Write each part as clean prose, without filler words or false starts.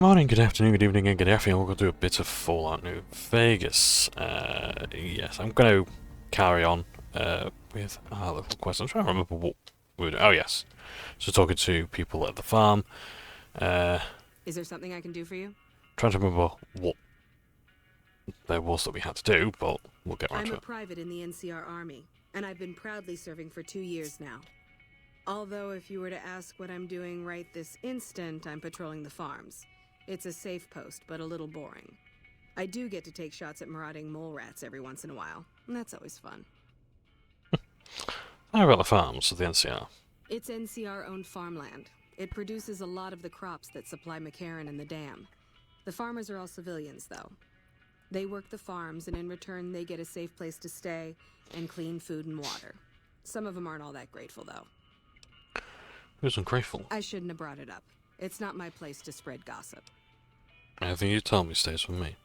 Morning, good afternoon, good evening, and good afternoon. We're going to do a bit of Fallout New Vegas. Yes, I'm going to carry on with our little quest. I'm trying to remember what we were doing. Oh, yes. So talking to people at the farm. Is there something I can do for you? Trying to remember what there was that we had to do, but we'll get around to I'm a it. private in the NCR Army, and I've been proudly serving for 2 years now. Although if you were to ask what I'm doing right this instant, I'm patrolling the farms. It's a safe post, but a little boring. I do get to take shots at marauding mole rats every once in a while, and that's always fun. How about the farms of the NCR? It's NCR-owned farmland. It produces a lot of the crops that supply McCarran and the dam. The farmers are all civilians, though. They work the farms, and in return they get a safe place to stay and clean food and water. Some of them aren't all that grateful, though. Who's ungrateful? I shouldn't have brought it up. It's not my place to spread gossip. Everything you tell me stays with me.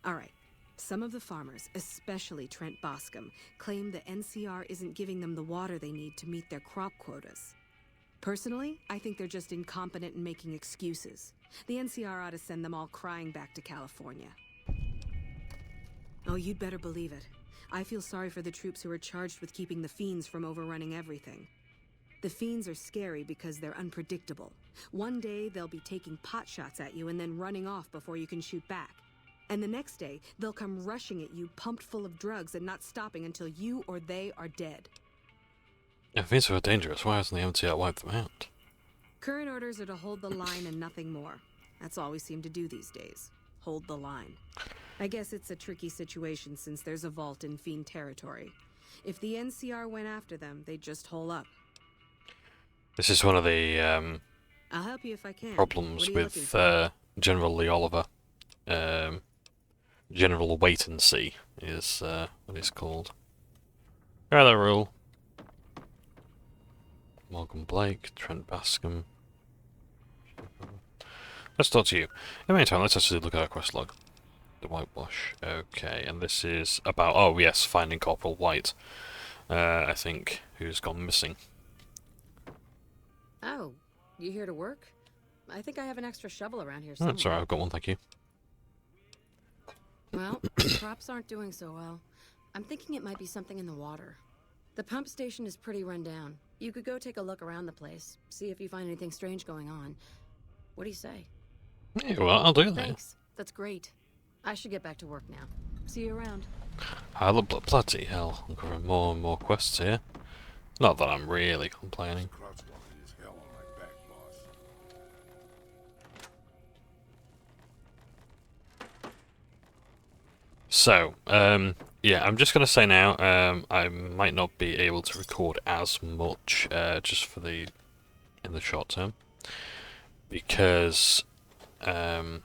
All right. Some of the farmers, especially Trent Boscom, claim the NCR isn't giving them the water they need to meet their crop quotas. Personally, I think they're just incompetent and making excuses. The NCR ought to send them all crying back to California. Oh, you'd better believe it. I feel sorry for the troops who are charged with keeping the fiends from overrunning everything. The fiends are scary because they're unpredictable. One day, they'll be taking pot shots at you and then running off before you can shoot back. And the next day, they'll come rushing at you, pumped full of drugs and not stopping until you or they are dead. If fiends are dangerous, why hasn't the NCR wiped them out? Current orders are to hold the line and nothing more. That's all we seem to do these days. Hold the line. I guess it's a tricky situation since there's a vault in fiend territory. If the NCR went after them, they'd just hole up. This is one of the I'll help you if I can. problems with General Lee Oliver. General Wait and See is what it's called. Hello, Rule. Morgan Blake, Trent Bascom. Let's talk to you. In the meantime, let's actually look at our quest log. The whitewash. Okay, and this is about, oh yes, finding Corporal White. I think, who's gone missing. Oh, you here to work? I think I have an extra shovel around here somewhere. That's alright, I've got one, thank you. Well, the crops aren't doing so well. I'm thinking it might be something in the water. The pump station is pretty run down. You could go take a look around the place, see if you find anything strange going on. What do you say? Yeah, well, I'll do that. Thanks. That's great. I should get back to work now. See you around. Bloody hell, I'm covering more and more quests here. Not that I'm really complaining. So, yeah, I'm just going to say now, I might not be able to record as much, just for in the short term, because, got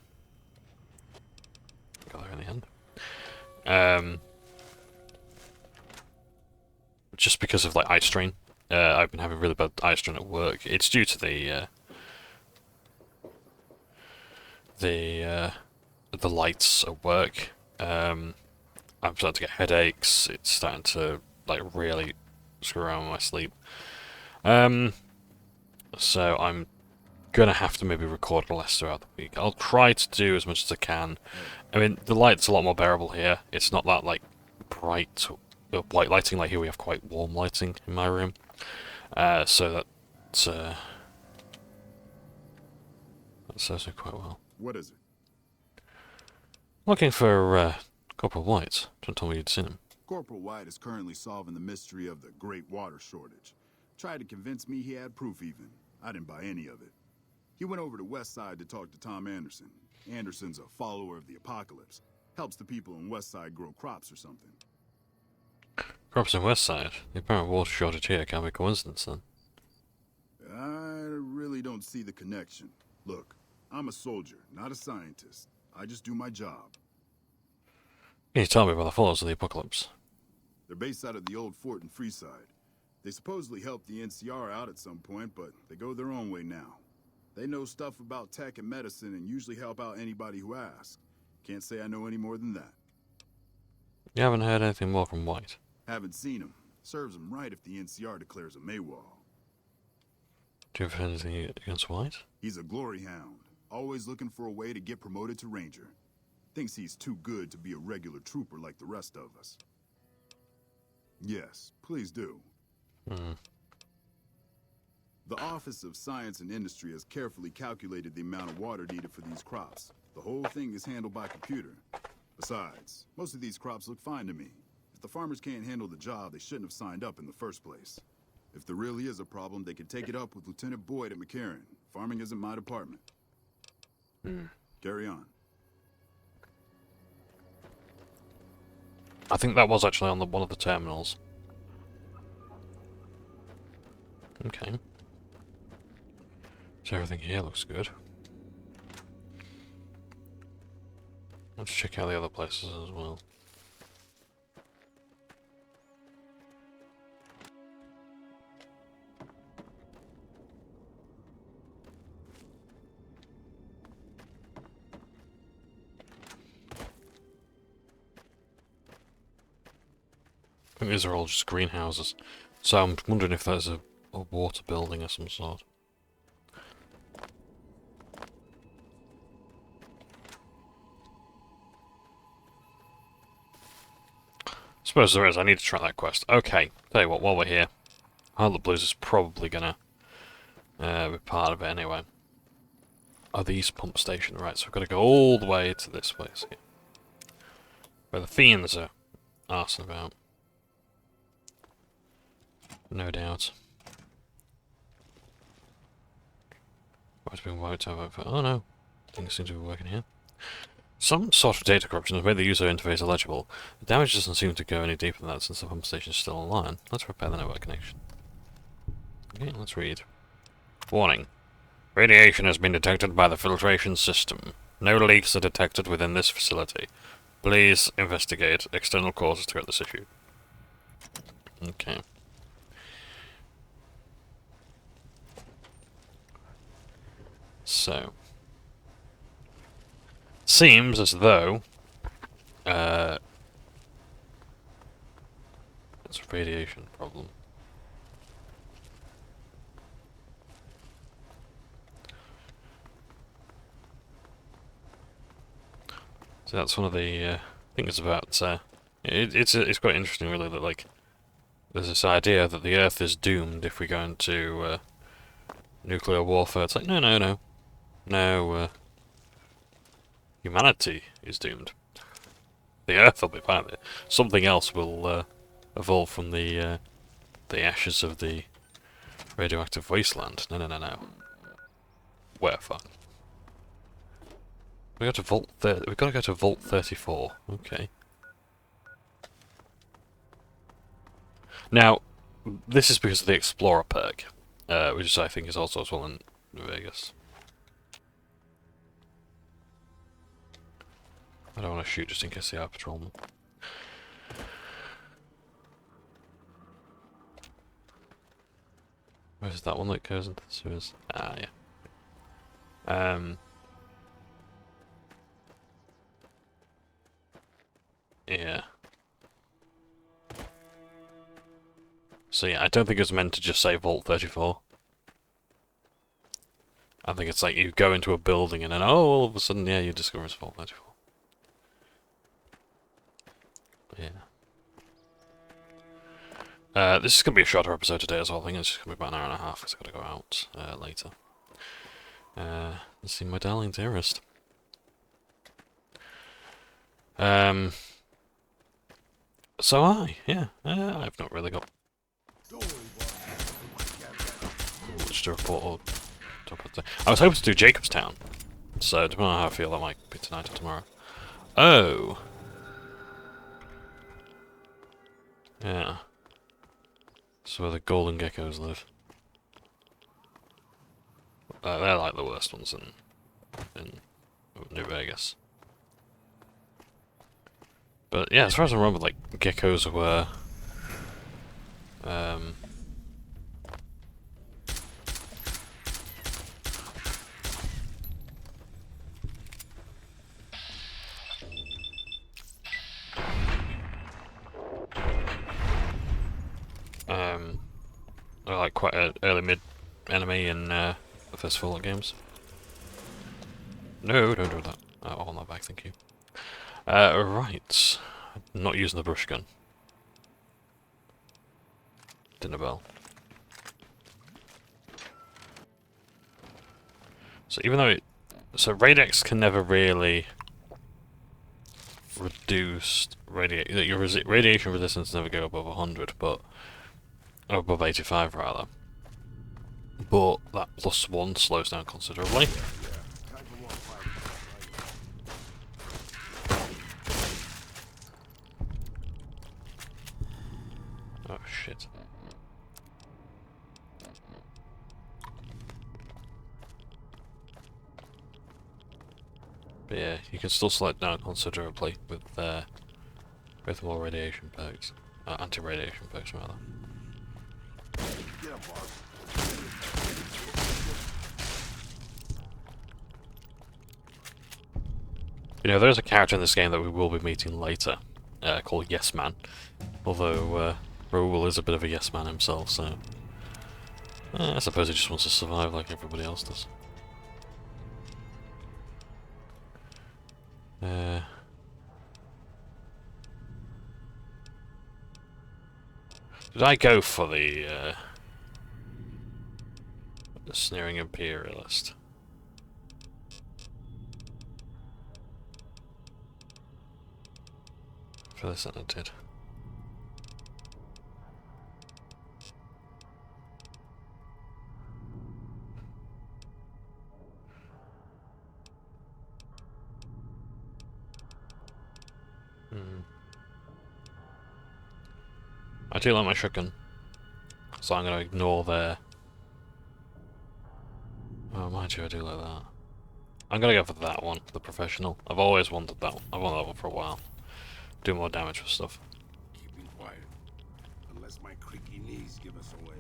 there in the end, just because of, like, eye strain. I've been having really bad eye strain at work. It's due to the lights at work. I'm starting to get headaches. It's starting to like really screw around with my sleep. So I'm gonna have to maybe record less throughout the week. I'll try to do as much as I can. I mean, the light's a lot more bearable here. It's not that like bright white lighting like here. We have quite warm lighting in my room. So that's serves me quite well. What is it? Looking for Corporal White. Don't tell me you'd seen him. Corporal White is currently solving the mystery of the great water shortage. Tried to convince me he had proof even. I didn't buy any of it. He went over to Westside to talk to Tom Anderson. Anderson's a follower of the apocalypse. Helps the people in Westside grow crops or something. Crops in Westside. The apparent water shortage here can't be a coincidence then. I really don't see the connection. Look, I'm a soldier, not a scientist. I just do my job. Can you tell me about the followers of the apocalypse? They're based out of the old fort in Freeside. They supposedly helped the NCR out at some point, but they go their own way now. They know stuff about tech and medicine and usually help out anybody who asks. Can't say I know any more than that. You haven't heard anything more from White? Haven't seen him. Serves him right if the NCR declares a Maywall. Do you have anything against White? He's a glory hound. always looking for a way to get promoted to Ranger. Thinks he's too good to be a regular trooper like the rest of us. Yes, please do. The Office of Science and Industry has carefully calculated the amount of water needed for these crops. The whole thing is handled by computer. Besides, most of these crops look fine to me. If the farmers can't handle the job, they shouldn't have signed up in the first place. If there really is a problem, they can take it up with Lieutenant Boyd at McCarran. Farming isn't my department. Carry on. I think that was actually on one of the terminals. Okay. So everything here looks good. Let's check out the other places as well. I think these are all just greenhouses. So I'm wondering if there's a water building of some sort. Suppose there is. I need to track that quest. Okay, tell you what, while we're here, Heart of Blues is probably gonna be part of it anyway. Oh, the East Pump Station, right, so we've got to go all the way to this place here. Where the fiends are arsing about. No doubt. What's been wiped out for? Oh no, things seem to be working here. Some sort of data corruption has made the user interface illegible. The damage doesn't seem to go any deeper than that since the pump station is still online. Let's repair the network connection. Okay, let's read. Warning. Radiation has been detected by the filtration system. No leaks are detected within this facility. Please investigate external causes throughout this issue. Okay. So. Seems as though it's a radiation problem. So that's one of the things about it's quite interesting really that like there's this idea that the Earth is doomed if we go into nuclear warfare. It's like no. Humanity is doomed. The Earth will be fine. Something else will evolve from the ashes of the radioactive wasteland. No. We're fine. We got to Vault. We've got to go to Vault 34. Okay. Now, this is because of the Explorer perk, which I think is also as well in Vegas. I don't want to shoot just in case they are patrolmen. Where's that one that goes into the sewers? Ah, yeah. Yeah. So yeah, I don't think it's meant to just say Vault 34. I think it's like you go into a building and then, oh, all of a sudden, yeah, you discover it's Vault 34. Yeah. This is going to be a shorter episode today as well. I think it's just going to be about an hour and a half because I've got to go out later. Let's see, my darling dearest. So yeah. I've not really got much to report or talk about. I was hoping to do Jacobstown, so depending on how I feel, that might be tonight or tomorrow. Oh. Yeah. That's where the golden geckos live. They're like the worst ones in New Vegas. But yeah, as far as I remember, like geckos were they're like quite an early mid enemy in the first Fallout games. No, don't do that. I want that back, thank you. Right. Not using the brush gun. Dinner bell. So even though so Radix can never really reduce your radiation resistance never go above 100, but or above 85 rather. But that +1 slows down considerably. Oh shit. But yeah, you can still slow it down considerably with more radiation perks. Anti-radiation perks rather. You know, there's a character in this game that we will be meeting later, called Yes Man. Although, Raoul is a bit of a yes man himself, so... I suppose he just wants to survive like everybody else does. Did I go for the sneering imperialist? For this one I did. I do like my shotgun, so I'm going to ignore their... Oh, mind you, I do like that. I'm going to go for that one, the professional. I've always wanted that one. I've wanted that one for a while. Do more damage with stuff. Keeping quiet, unless my creaky knees give us away.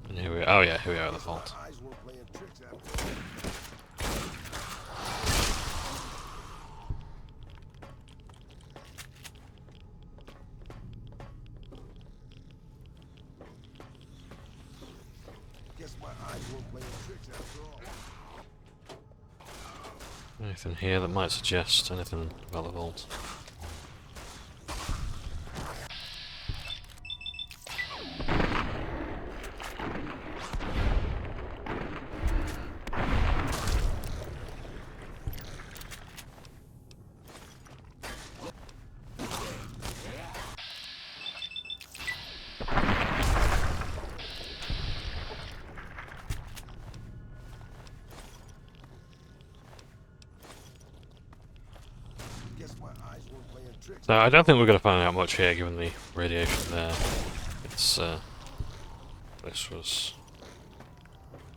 And here we are. Oh yeah, here we are at the vault. Eyes were playing tricks after all. Guess my eyes were playing tricks after all. Anything here that might suggest anything about the vault? So I don't think we're going to find out much here, given the radiation there. It's this was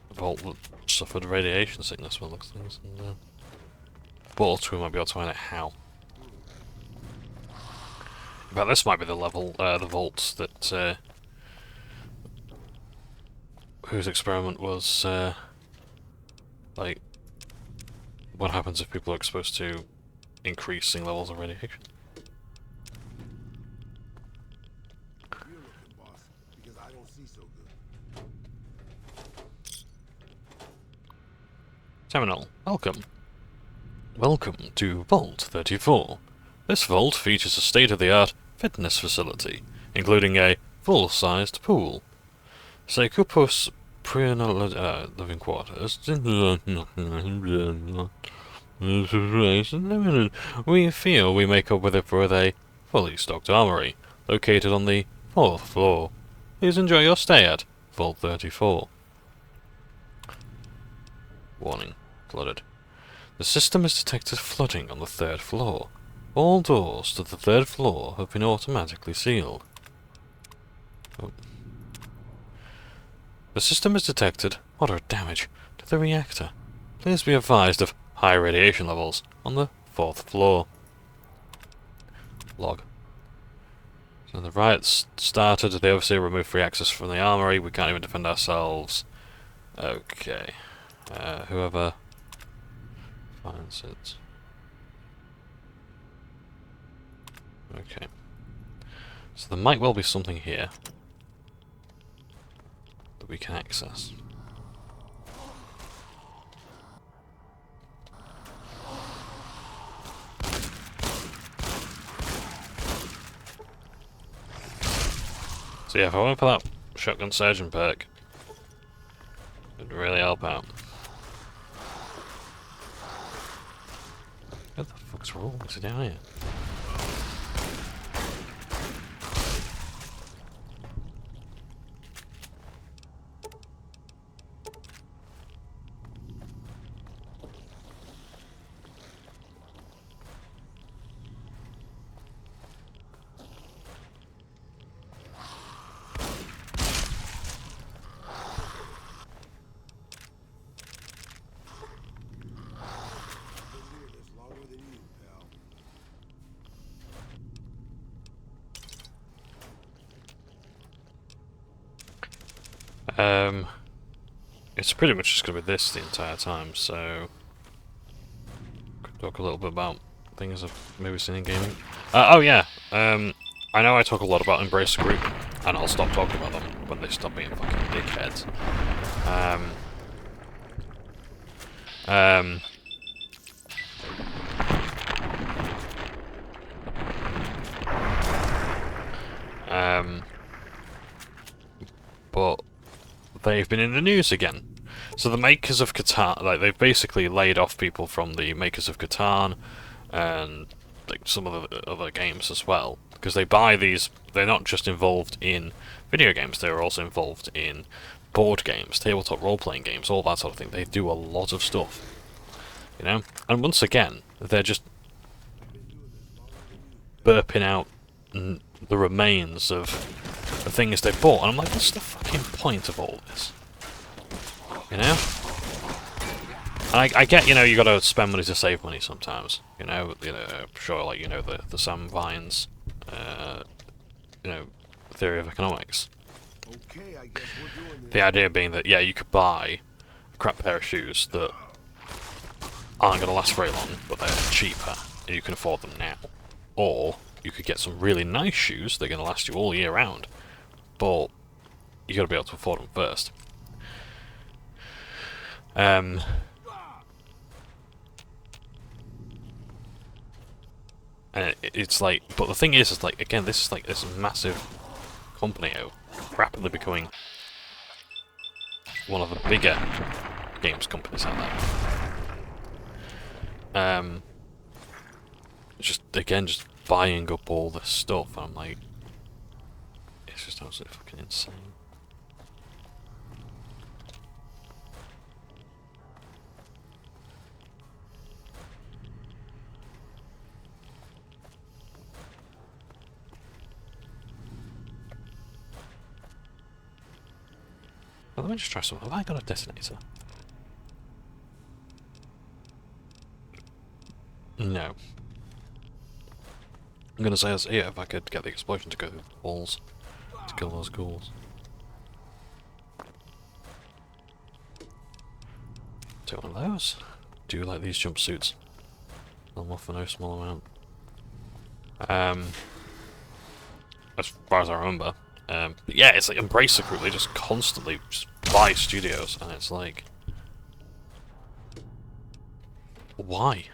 a vault that suffered radiation sickness, by the looks of things, and but we might be able to find out how. But this might be the level, the vault that whose experiment was like what happens if people are exposed to increasing levels of radiation. Terminal, welcome. Welcome to Vault 34. This vault features a state-of-the-art fitness facility, including a full-sized pool. Secupus living quarters. We feel we make up with it with a fully stocked armory, located on the 4th floor. Please enjoy your stay at Vault 34. Warning. Flooded. The system has detected flooding on the 3rd floor. All doors to the 3rd floor have been automatically sealed. Oh. The system has detected moderate damage to the reactor. Please be advised of high radiation levels on the 4th floor. Log. So the riots started. The overseer removed free access from the armory. We can't even defend ourselves. Okay. Whoever finds it. Okay. So there might well be something here that we can access. So yeah, if I went for that shotgun surgeon perk, it'd really help out. What the fuck's wrong? What's it down here? It's pretty much just gonna be this the entire time, so could talk a little bit about things I've maybe seen in gaming. Oh yeah, I know I talk a lot about Embrace the Group, and I'll stop talking about them when they stop being fucking dickheads. But they've been in the news again. So the makers of Catan, like, they've basically laid off people from the makers of Catan and like some of the other games as well, because they buy these. They're not just involved in video games; they're also involved in board games, tabletop role-playing games, all that sort of thing. They do a lot of stuff, you know. And once again, they're just burping out the remains of the things they bought, and I'm like, what's the fucking point of all this? You know? And I get, you know, you gotta spend money to save money sometimes. You know, sure, like, you know, the Sam Vine's, you know, theory of economics. Okay, I guess we're doing this. The idea being that, yeah, you could buy a crap pair of shoes that aren't gonna last very long, but they're cheaper, and you can afford them now. Or you could get some really nice shoes that are gonna last you all year round, but you gotta be able to afford them first. And it's like, but the thing is like, again, this is like this massive company rapidly becoming one of the bigger games companies out there. Just again, just buying up all this stuff, and I'm like, it's just absolutely fucking insane. Well, let me just try something. Have I got a detonator? No. I'm gonna say, yeah, if I could get the explosion to go through the walls to kill those ghouls. Take one of those. Do you like these jumpsuits? I'm off for no small amount. As far as I remember. But yeah, it's like Embrace the Group. They just constantly just buy studios, and it's like, why?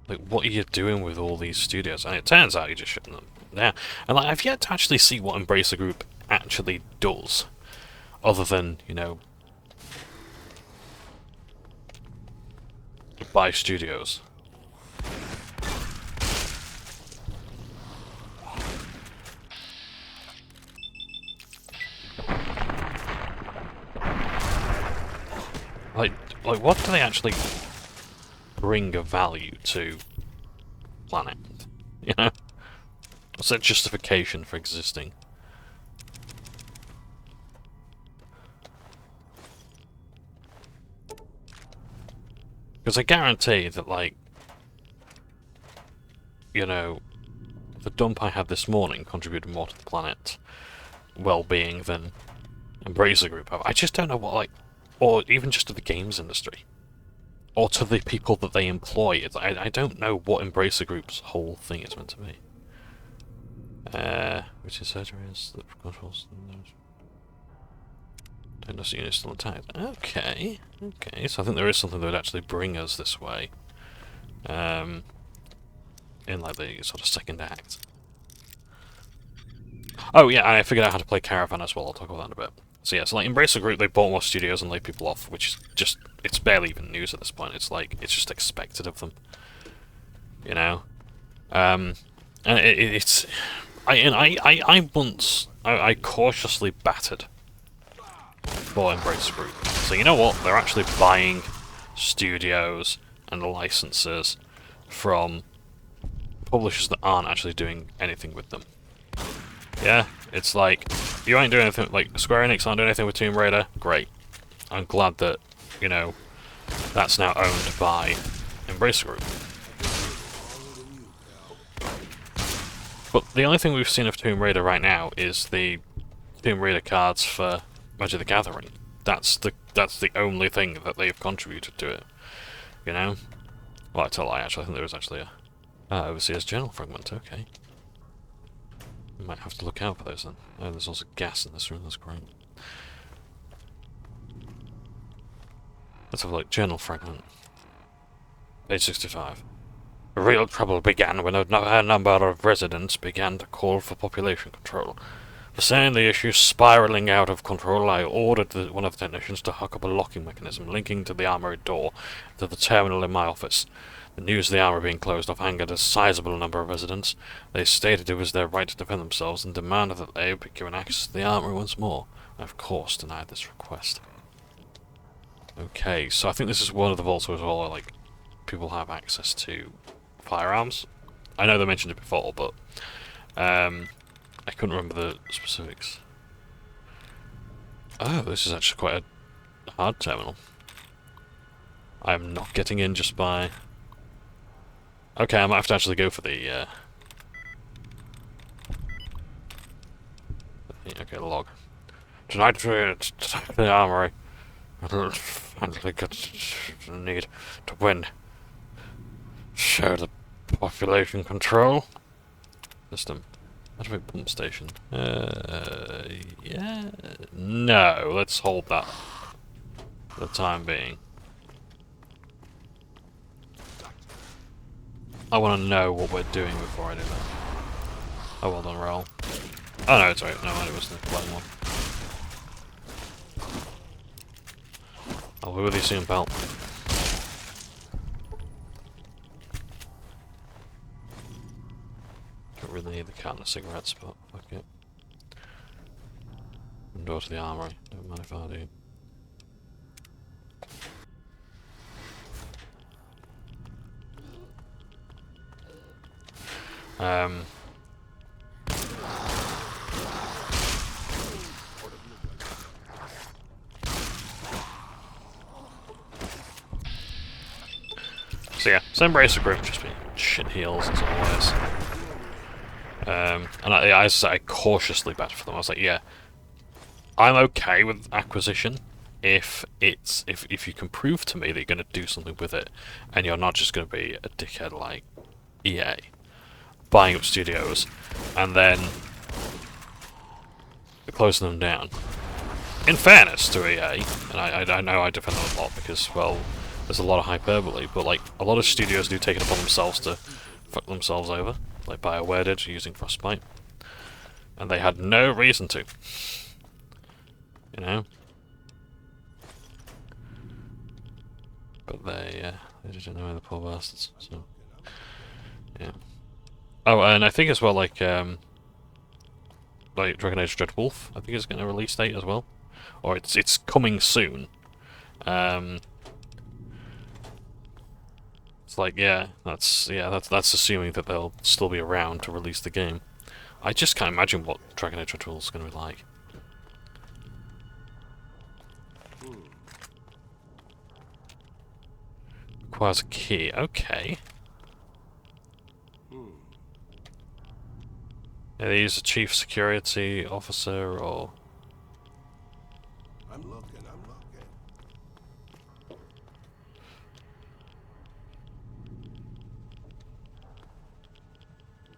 Like, what are you doing with all these studios? And it turns out you're just shutting them down. And like, I've yet to actually see what Embrace the Group actually does, other than, you know, buy studios. Like, what do they actually bring of value to planet? You know? What's their justification for existing? Because I guarantee that, like, you know, the dump I had this morning contributed more to the planet's well-being than Embrace the Group have. I just don't know what, like, or even just to the games industry, or to the people that they employ. I don't know what Embrace the Group's whole thing is meant to be. Which is surgeries that controls diagnostic unit still intact. Okay, so I think there is something that would actually bring us this way. in like the sort of second act. Oh yeah, and I figured out how to play Caravan as well. I'll talk about that in a bit. So yeah, so like Embracer Group, they bought more studios and laid people off, which is just, it's barely even news at this point. It's like, it's just expected of them, you know. And it's, I cautiously battered for Embracer Group. So you know what? They're actually buying studios and licenses from publishers that aren't actually doing anything with them. Yeah, it's like, you ain't doing anything, like, Square Enix aren't doing anything with Tomb Raider, great. I'm glad that, you know, that's now owned by Embracer Group. But the only thing we've seen of Tomb Raider right now is the Tomb Raider cards for Magic the Gathering. That's the only thing that they've contributed to it, you know? Well, I tell a lie, actually, I think there was actually a Overseer's Journal fragment, okay. Might have to look out for those then. Oh, there's also gas in this room, that's great. Let's have a look. Journal fragment. Page 65. The real trouble began when a number of residents began to call for population control. For saying the issue spiralling out of control, I ordered one of the technicians to hook up a locking mechanism linking to the armory door to the terminal in my office. The news of the armory being closed off angered a sizable number of residents. They stated it was their right to defend themselves and demanded that they be given access to the armory once more. I, of course, denied this request. Okay, so I think this is one of the vaults as well where, like, people have access to firearms. I know they mentioned it before, but I couldn't remember the specifics. Oh, this is actually quite a hard terminal. I'm not getting in just by... Okay, I might have to actually go for the, okay, log. Tonight, the armory. Finally got the need to win. Show the population control. System. Automatic pump station. Yeah. No, let's hold that for the time being. I want to know what we're doing before I do that. Oh, well done, roll. Oh no, it's right. No, it was the blind one. I'll be with you soon, pal. Don't really need the can of cigarettes, but fuck it. Door to the armory. Don't mind if I do. So yeah, so Embracer Group just being shit heels as always. And I cautiously bet for them. I was like, yeah, I'm okay with acquisition if you can prove to me that you're going to do something with it, and you're not just going to be a dickhead like EA, buying up studios and then closing them down. In fairness to EA, and I know I defend them a lot because, well, there's a lot of hyperbole, but like a lot of studios do take it upon themselves to fuck themselves over, like BioWare did using Frostbite, and they had no reason to, you know. But they didn't know, the poor bastards. So yeah. Oh, and I think as well, like Dragon Age Dreadwolf, I think is getting a release date as well, or it's coming soon. It's like, that's assuming that they'll still be around to release the game. I just can't imagine what Dragon Age Dreadwolf is going to be like. Requires a key. Okay. Are these a chief security officer or? I'm looking.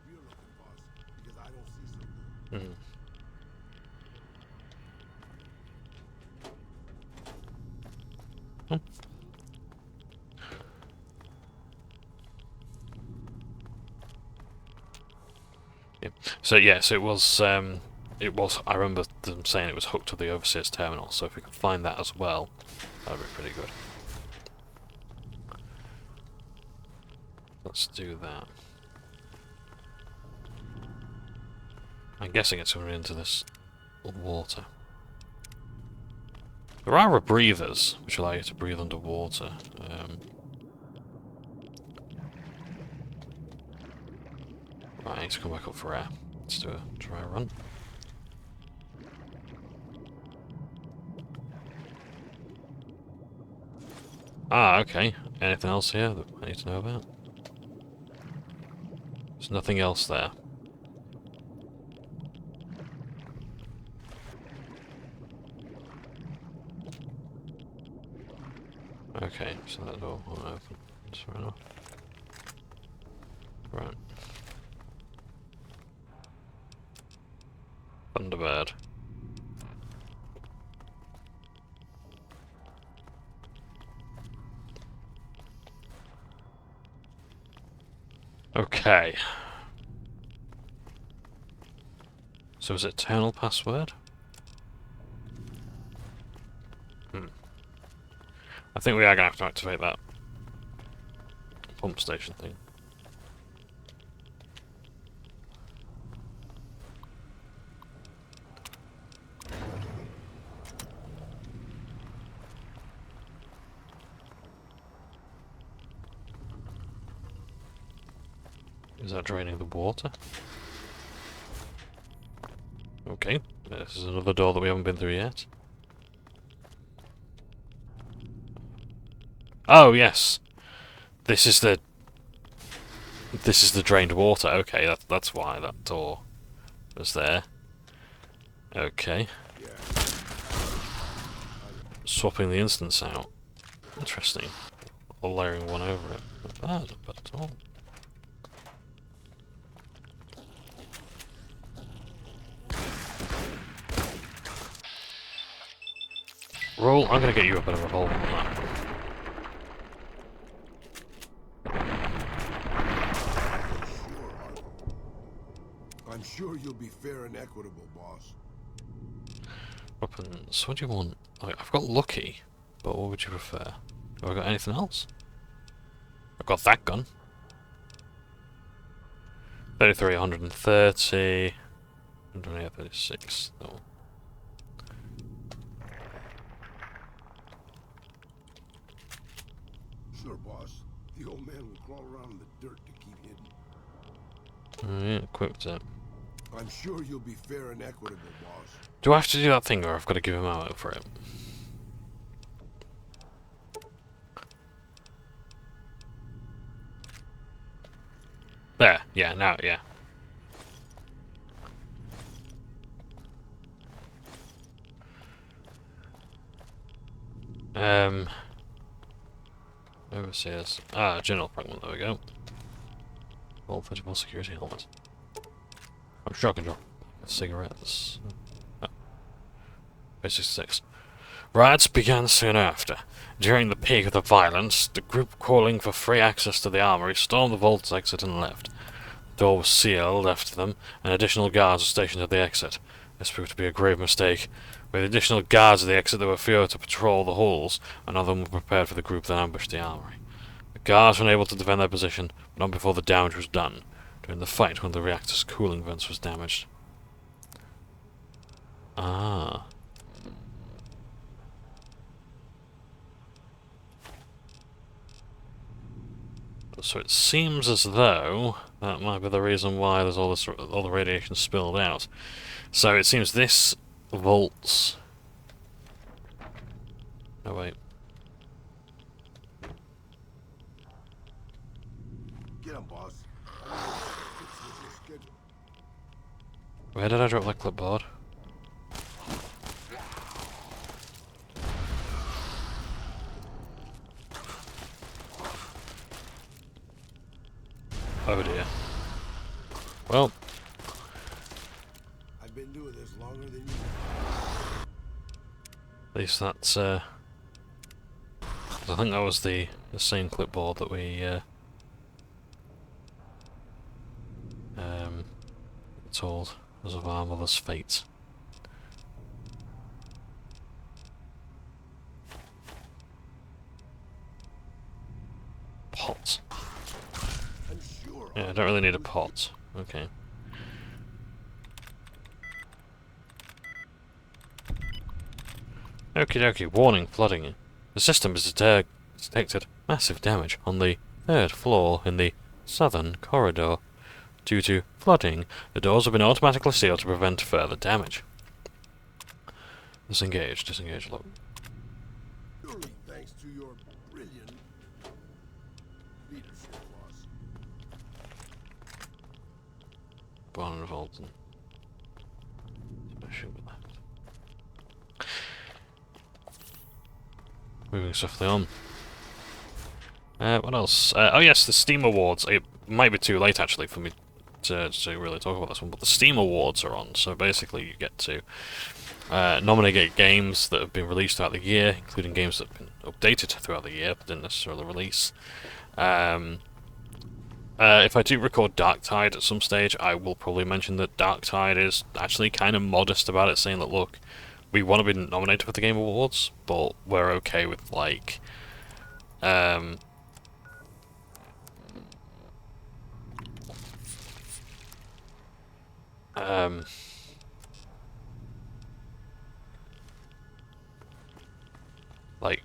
You're looking, boss, because I don't see so good. So yes, it was. It was. I remember them saying it was hooked to the Overseer's terminal. So if we could find that as well, that'd be pretty good. Let's do that. I'm guessing it's going into this water. There are rebreathers, which allow you to breathe underwater. Right, I need to come back up for air. Let's do a dry run. Ah, okay. Anything else here that I need to know about? There's nothing else there. Okay, so that door won't open. That's fair enough. Right. Thunderbird. Okay. So is it terminal password? I think we are going to have to activate that pump station thing. Is that draining the water? Okay, this is another door that we haven't been through yet. Oh yes, this is the drained water. Okay, that's why that door was there. Okay, swapping the instance out. Interesting. Or layering one over it. Not bad, but at all. Roll. I'm gonna get you a bit of a hole on that. I'm sure you'll be fair and equitable, boss. Weapons. What do you want? I've got lucky, but what would you prefer? Have I got anything else? I've got that gun. 33, 130, 136. No. Sure, boss. The old man will crawl around in the dirt to keep hidden. Alright, equipped it. I'm sure you'll be fair and equitable, boss. Do I have to do that thing, or I've got to give him ammo for it? There, yeah, now, yeah. Overseers. Ah, general fragment, there we go. All 34 security helmet. I'm sure I can drop cigarettes. Oh. Page 66. Riots began soon after. During the peak of the violence, the group calling for free access to the armory stormed the vault's exit and left. The door was sealed after them, and additional guards were stationed at the exit. This proved to be a grave mistake. With additional guards at the exit, there were fewer to patrol the halls, and none of them were prepared for the group that ambushed the armory. The guards were unable to defend their position, but not before the damage was done. During the fight, one of the reactor's cooling vents was damaged. Ah. So it seems as though that might be the reason why there's all the radiation spilled out. So it seems this vault's... Oh wait. Get him, boss. Where did I drop that clipboard? Oh dear. Well. I've been doing this longer than you. At least that's, I think that was the same clipboard that we, told because of our mother's fate. Pot. Yeah, I don't really need a pot. Okay. Okie dokie, warning, flooding. The system has detected massive damage on the 3rd floor in the southern corridor. Due to flooding, the doors have been automatically sealed to prevent further damage. Disengage, disengage, look. Surely thanks to your brilliant leadership, boss. Born involved in. Smashing with that. Moving swiftly on. What else? Oh yes, the Steam Awards. It might be too late actually for me to really talk about this one, but the Steam Awards are on. So basically, you get to nominate games that have been released throughout the year, including games that have been updated throughout the year but didn't necessarily release. If I do record Darktide at some stage, I will probably mention that Darktide is actually kind of modest about it, saying that look, we want to be nominated for the Game Awards, but we're okay with like like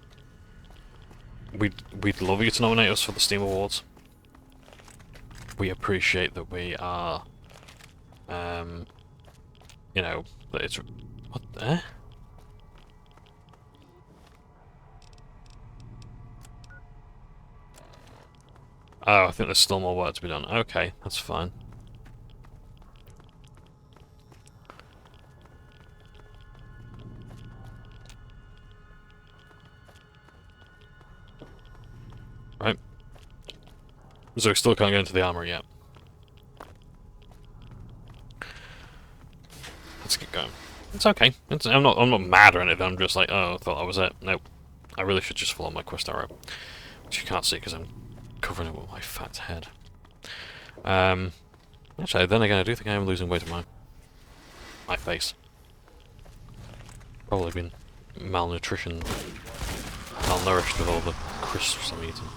we'd love you to nominate us for the Steam Awards. We appreciate that we are you know, that it's what the Oh, I think there's still more work to be done. Okay, that's fine. Right. So we still can't get into the armory yet. Let's keep going. It's okay. I'm not mad or anything. I'm just like, oh, I thought that was it. Nope. I really should just follow my quest arrow, which you can't see because I'm covering it with my fat head. Actually, then again, I do think I am losing weight on my face. Probably been malnourished with all the crisps I'm eating.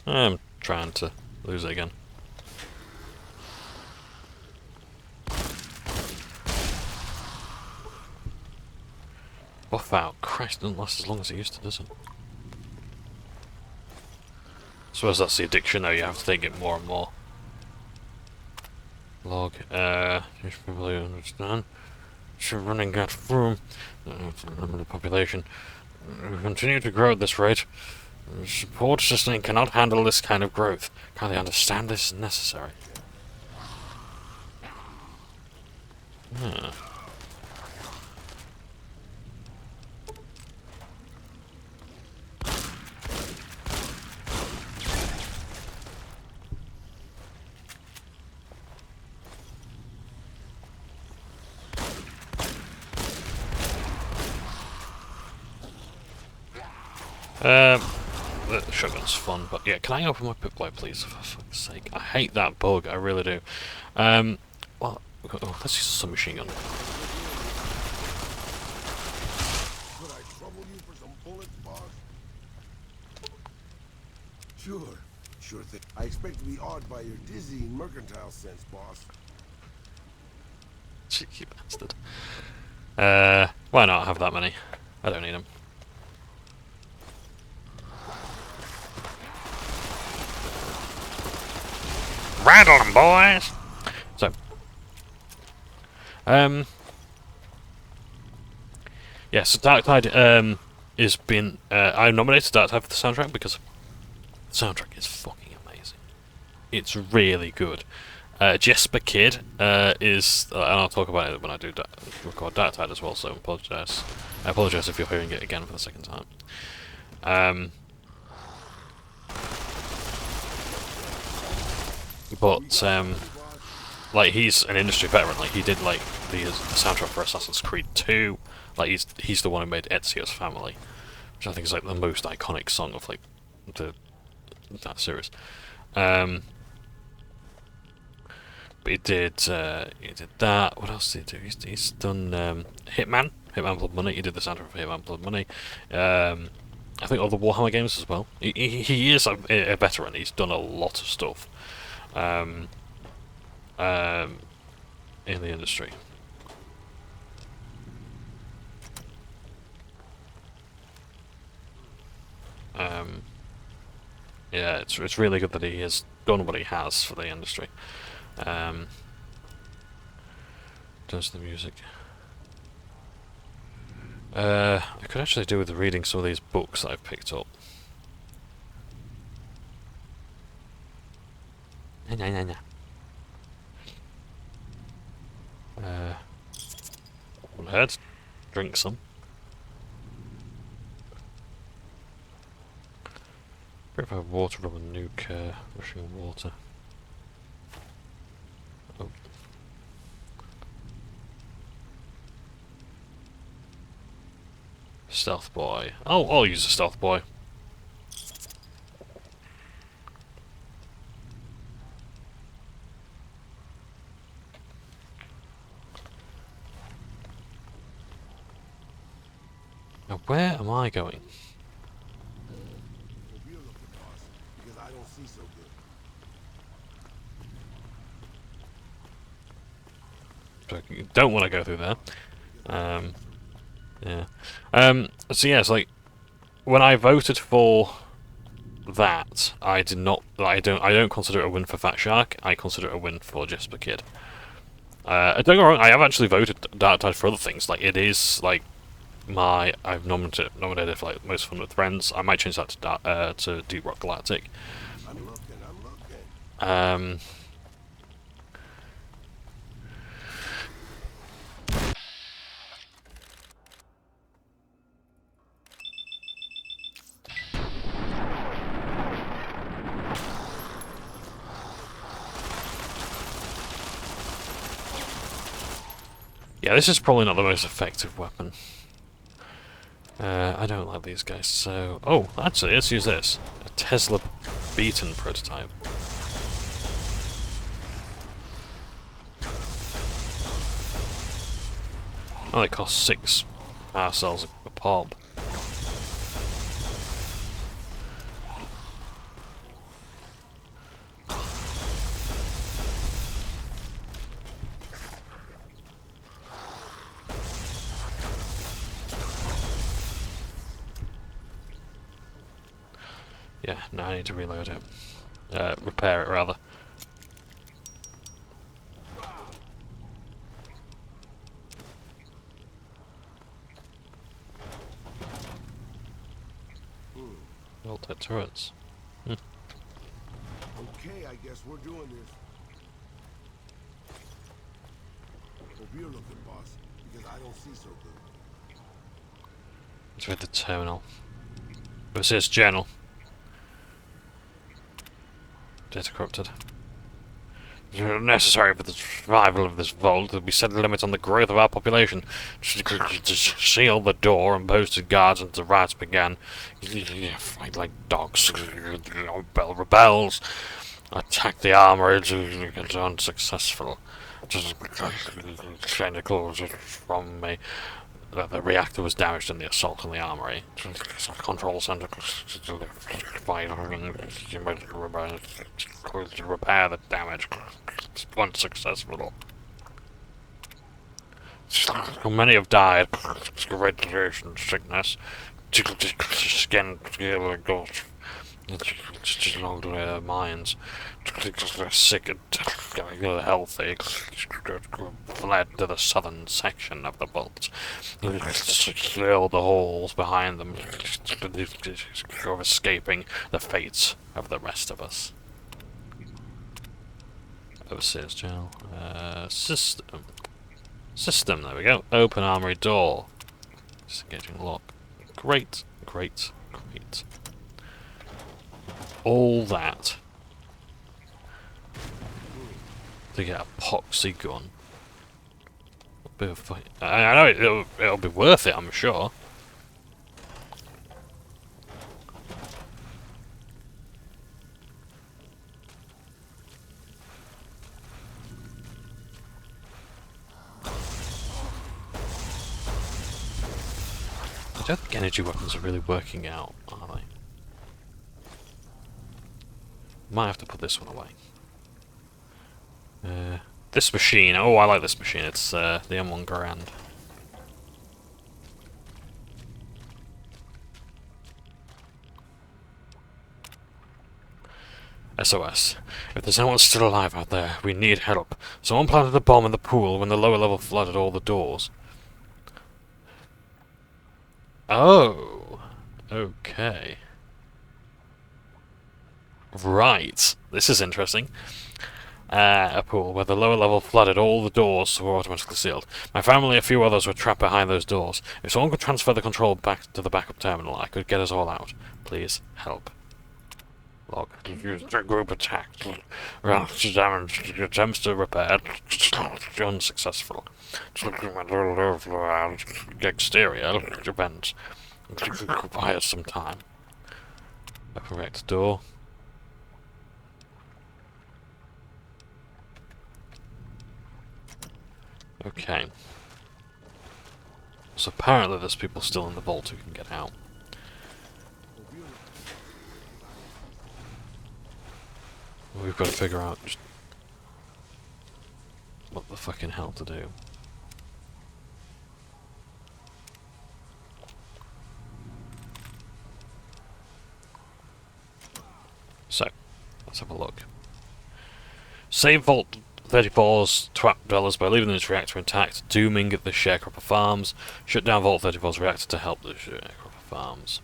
I'm trying to lose it again. Buff out. Christ, doesn't last as long as it used to, does it? I suppose that's the addiction though, you have to take it more and more. Log, you should probably understand. Should running out of room. Limited population. We continue to grow at this rate. Support system cannot handle this kind of growth. Can't they understand this is necessary? Yeah. The shotgun's fun, but yeah, can I open my pip-boy please, for fuck's sake? I hate that bug, I really do. Well, let's use a submachine gun. Could I trouble you for some bullets, boss? Sure thing. I expect to be awed by your dizzying mercantile sense, boss. Cheeky bastard. Why not have that many? I don't need them. Rattle them, boys! So, yeah, so Darktide, is been, I nominated Darktide for the soundtrack because the soundtrack is fucking amazing. It's really good. Jesper Kid, is, and I'll talk about it when I do record Darktide as well, so I apologise if you're hearing it again for the second time. But, like, he's an industry veteran, like, he did, like, the soundtrack for Assassin's Creed 2, like, he's the one who made Ezio's Family, which I think is, like, the most iconic song of, like, that series. But he did that. What else did he do? He's done Hitman Blood Money. He did the soundtrack for Hitman Blood Money. I think other Warhammer games as well. He is a veteran. He's done a lot of stuff in the industry. Yeah, it's really good that he has done what he has for the industry. Does the music? I could actually do with reading some of these books that I've picked up. One head. Drink some. Purify water from a nuke, rushing water. Oh. Stealth boy. I'll use a stealth boy. Now where am I going? Don't want to go through there. Yeah. So yeah, it's like when I voted for that, I did not. I don't consider it a win for Fat Shark. I consider it a win for Jesper Kid. Don't get me wrong. I have actually voted Dark Tide for other things. Like it is like I've nominated for like Most Fun with Friends. I might change that to Deep Rock Galactic. I'm looking. Yeah, this is probably not the most effective weapon. I don't like these guys, so... Oh, actually, let's use this. A Tesla Beaten prototype. Only costs 6 power cells a pop. Yeah, no, I need to reload it. Repair it, rather. Vault-Tec turrets. Okay, I guess we're doing this. Hope you're looking, boss, because I don't see so good. Let's read the terminal. This is journal. Data corrupted. Necessary for the survival of this vault, we set a limit on the growth of our population. To seal the door and posted guards until the riots began. Fight like dogs. Bell rebels. Attack the armory. It's unsuccessful. Tentacles from me. The reactor was damaged in the assault on the armory. Control center to repair the damage. Unsuccessful. Many have died. Radiation sickness. Skin goes. Along their minds. Sick and healthy. Fled to the southern section of the vault. Sealed the halls behind them. Escaping the fates of the rest of us. Overseer's journal. System. System, there we go. Open armory door. Disengaging lock. Great, great, great. All that to get a poxy gun. A bit of fight. I know it'll be worth it, I'm sure. don't think energy weapons are really working out, are they? Might have to put this one away. This machine. Oh, I like this machine. It's the M1 Garand. SOS. If there's anyone still alive out there, we need help. Someone planted a bomb in the pool when the lower level flooded all the doors. Oh. Okay. Right. This is interesting. A pool where the lower level flooded, all the doors were automatically sealed. My family and a few others were trapped behind those doors. If someone could transfer the control back to the backup terminal, I could get us all out. Please, help. Log. The group attacked. Damage. Attempts to repair. Unsuccessful. Exterior. Depends. Requires some time. Open reactor door. Okay. So apparently there's people still in the vault who can get out. We've got to figure out just what the fucking hell to do. So, let's have a look. Save Vault-34's trap dwellers by leaving this reactor intact, dooming the sharecropper farms. Shut down Vault-34's reactor to help the sharecropper farms.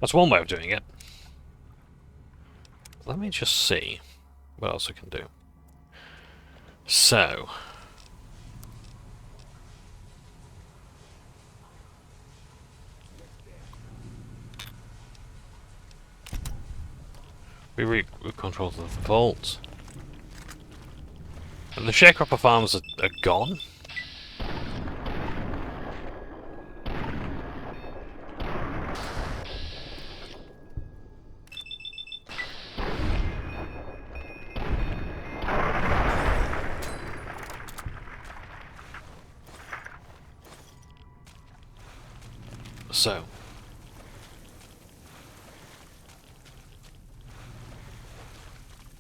That's one way of doing it. Let me just see what else we can do. So, we control the vault, and the sharecropper farms are gone. So,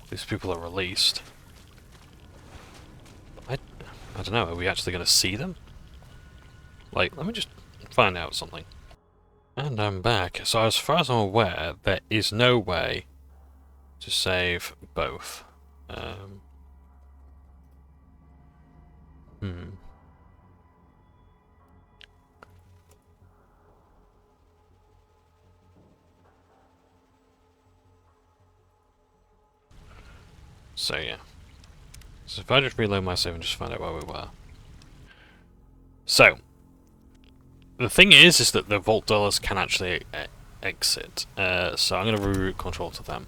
these people are released. I don't know, are we actually going to see them? Like, let me just find out something. And I'm back. So as far as I'm aware, there is no way to save both. So yeah. So if I just reload my save and just find out where we were. So, the thing is that the Vault Dwellers can actually exit. So I'm going to reroute control to them.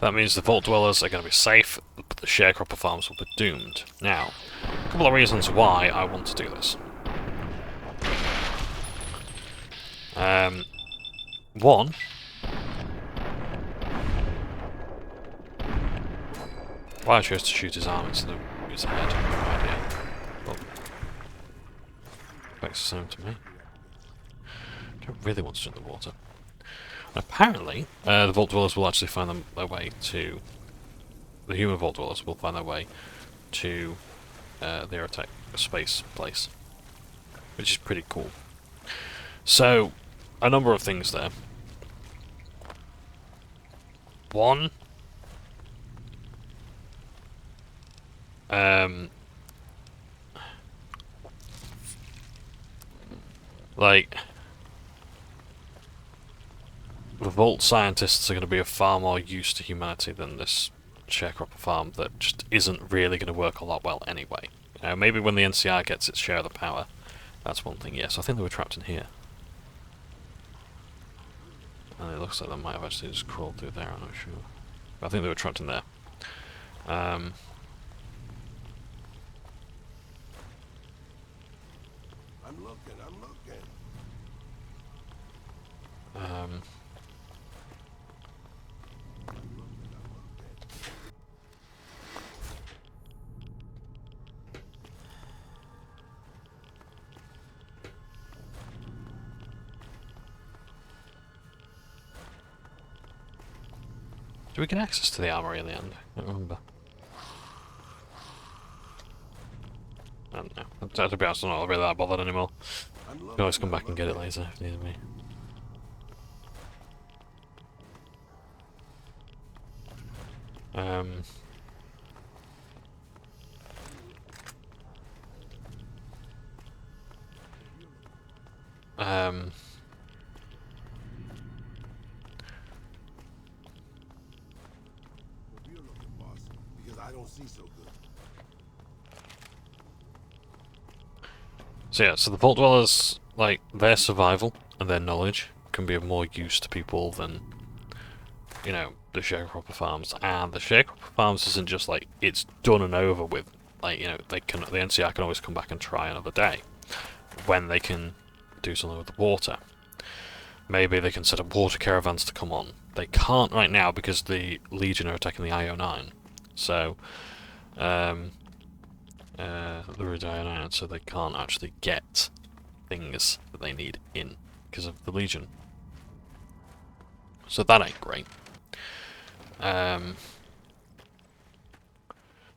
That means the Vault Dwellers are going to be safe, but the sharecropper farms will be doomed. Now, a couple of reasons why I want to do this. One, why I chose to shoot his arm instead of his head, no idea. Well, makes the same to me. I don't really want to jump in the water. And apparently, the Vault Dwellers will actually find their way to... The human Vault Dwellers will find their way to the Aerotech space place. Which is pretty cool. So, a number of things there. One... like... the Vault scientists are going to be of far more use to humanity than this sharecropper farm that just isn't really going to work a lot well anyway. You know, maybe when the NCR gets its share of the power, that's one thing. Yes, I think they were trapped in here. And it looks like they might have actually just crawled through there, I'm not sure. But I think they were trapped in there. I'm looking. Do we get access to the armory in the end? I don't remember. I don't know. To be honest, I'm not really that bothered anymore. You can always come back and get it later if needed me. Because I don't see so good. So yeah, so the Vault Dwellers, like, their survival and their knowledge can be of more use to people than, you know, the sharecropper farms. And the sharecropper farms isn't just like, it's done and over with. Like, you know, the NCR can always come back and try another day when they can do something with the water. Maybe they can set up water caravans to come on. They can't right now because the Legion are attacking the IO9. So, the Red IO9, so they can't actually get things that they need in because of the Legion. So that ain't great.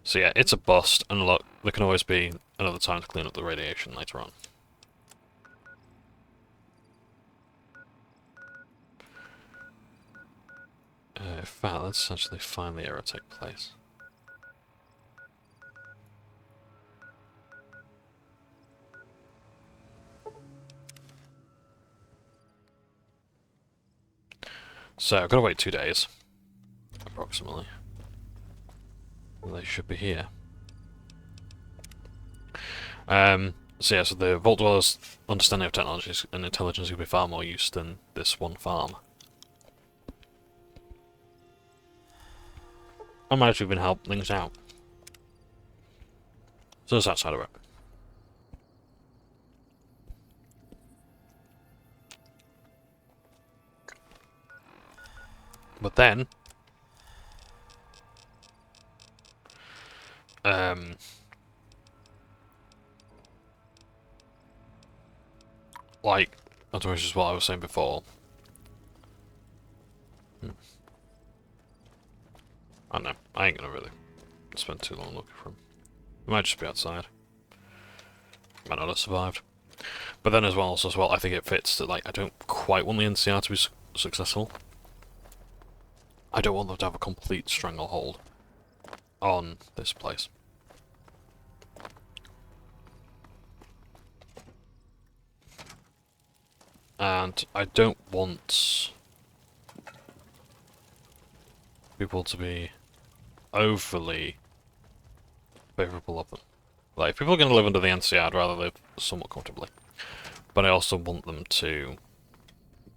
So yeah, it's a bust, and look, there can always be another time to clean up the radiation later on. In fact, let's actually find the Aerotech place. So, I've got to wait 2 days, approximately. And they should be here. So yeah, so the Vault Dwellers' understanding of technologies and intelligence will be far more use than this one farm. I might have even help things out. So there's that side of it. But then, like, that's just what I was saying before. I don't know. I ain't gonna really spend too long looking for him. He might just be outside. Might not have survived. But then as well, I think it fits that, like, I don't quite want the NCR to be successful. I don't want them to have a complete stranglehold on this place. And I don't want people to be overly favourable of them. Like, if people are going to live under the NCR, I'd rather live somewhat comfortably. But I also want them to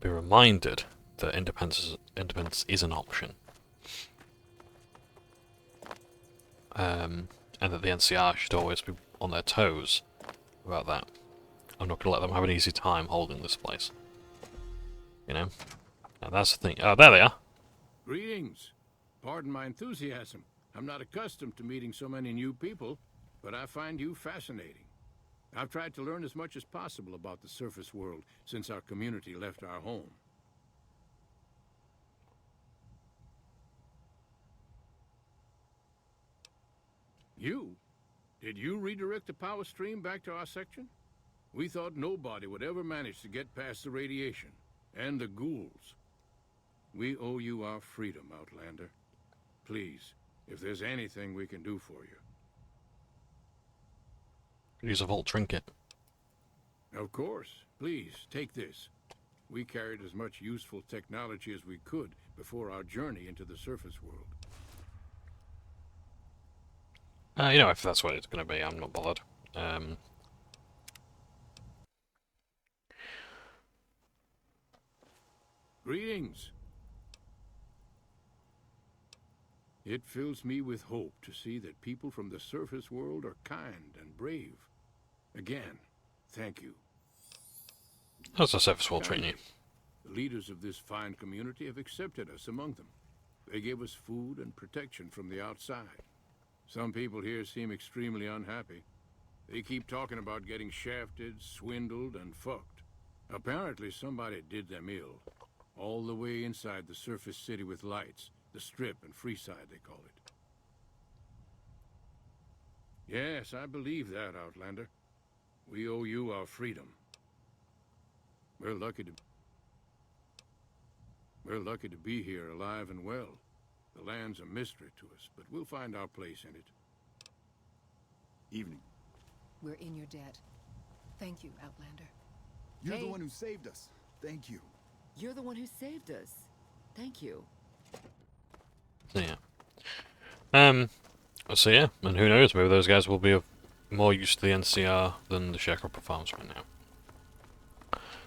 be reminded that independence is an option. And that the NCR should always be on their toes about that. I'm not going to let them have an easy time holding this place. You know? And that's the thing. Oh, there they are. Greetings. Pardon my enthusiasm. I'm not accustomed to meeting so many new people, but I find you fascinating. I've tried to learn as much as possible about the surface world since our community left our home. You? Did you redirect the power stream back to our section? We thought nobody would ever manage to get past the radiation and the ghouls. We owe you our freedom, Outlander. Please, if there's anything we can do for you. Use a Vault trinket. Of course. Please, take this. We carried as much useful technology as we could before our journey into the surface world. You know, if that's what it's going to be, I'm not bothered. Greetings. It fills me with hope to see that people from the surface world are kind and brave. Again, thank you. How's the surface world treating you? The leaders of this fine community have accepted us among them. They gave us food and protection from the outside. Some people here seem extremely unhappy. They keep talking about getting shafted, swindled, and fucked. Apparently somebody did them ill. All the way inside the surface city with lights. The Strip and Freeside, they call it. Yes, I believe that, Outlander. We owe you our freedom. We're lucky to be here alive and well. The land's a mystery to us, but we'll find our place in it. Evening. We're in your debt. Thank you, Outlander. You're Hey. the one who saved us. Thank you. You're the one who saved us. Thank you. Yeah. So yeah, and who knows, maybe those guys will be of more use to the NCR than the sharecropper farms right now.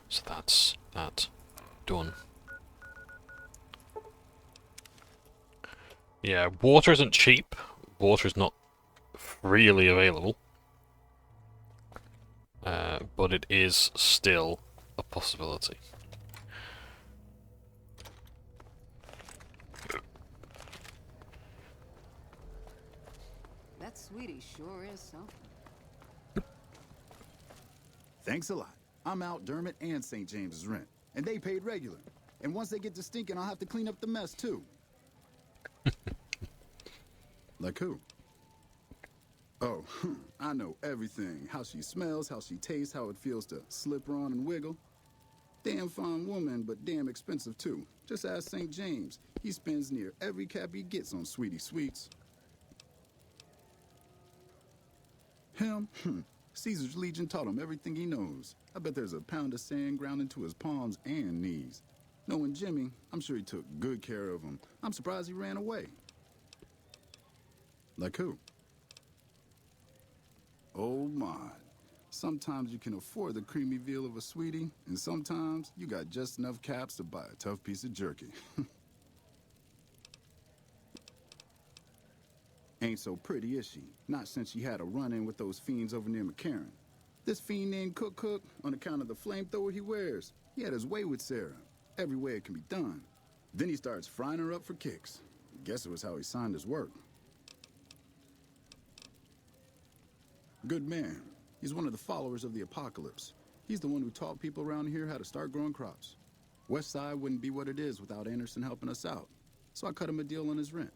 So that's that done. Yeah, water isn't cheap. Water is not freely available. But it is still a possibility. That sweetie sure is something. Thanks a lot. I'm out Dermot and St. James's rent, and they paid regular. And once they get to stinking, I'll have to clean up the mess, too. Like who? Oh, I know everything. How she smells, how she tastes, how it feels to slip her on and wiggle. Damn fine woman, but damn expensive, too. Just ask St. James. He spends near every cap he gets on sweetie sweets. Him? Caesar's Legion taught him everything he knows. I bet there's a pound of sand ground into his palms and knees. Knowing Jimmy, I'm sure he took good care of him. I'm surprised he ran away. Like who? Oh my. Sometimes you can afford the creamy veal of a sweetie, and sometimes you got just enough caps to buy a tough piece of jerky. Ain't so pretty, is she? Not since she had a run-in with those fiends over near McCarran. This fiend named Cook, on account of the flamethrower he wears, he had his way with Sarah. Every way it can be done. Then he starts frying her up for kicks. Guess it was how he signed his work. Good man. He's one of the followers of the apocalypse. He's the one who taught people around here how to start growing crops. West Side wouldn't be what it is without Anderson helping us out. So I cut him a deal on his rent.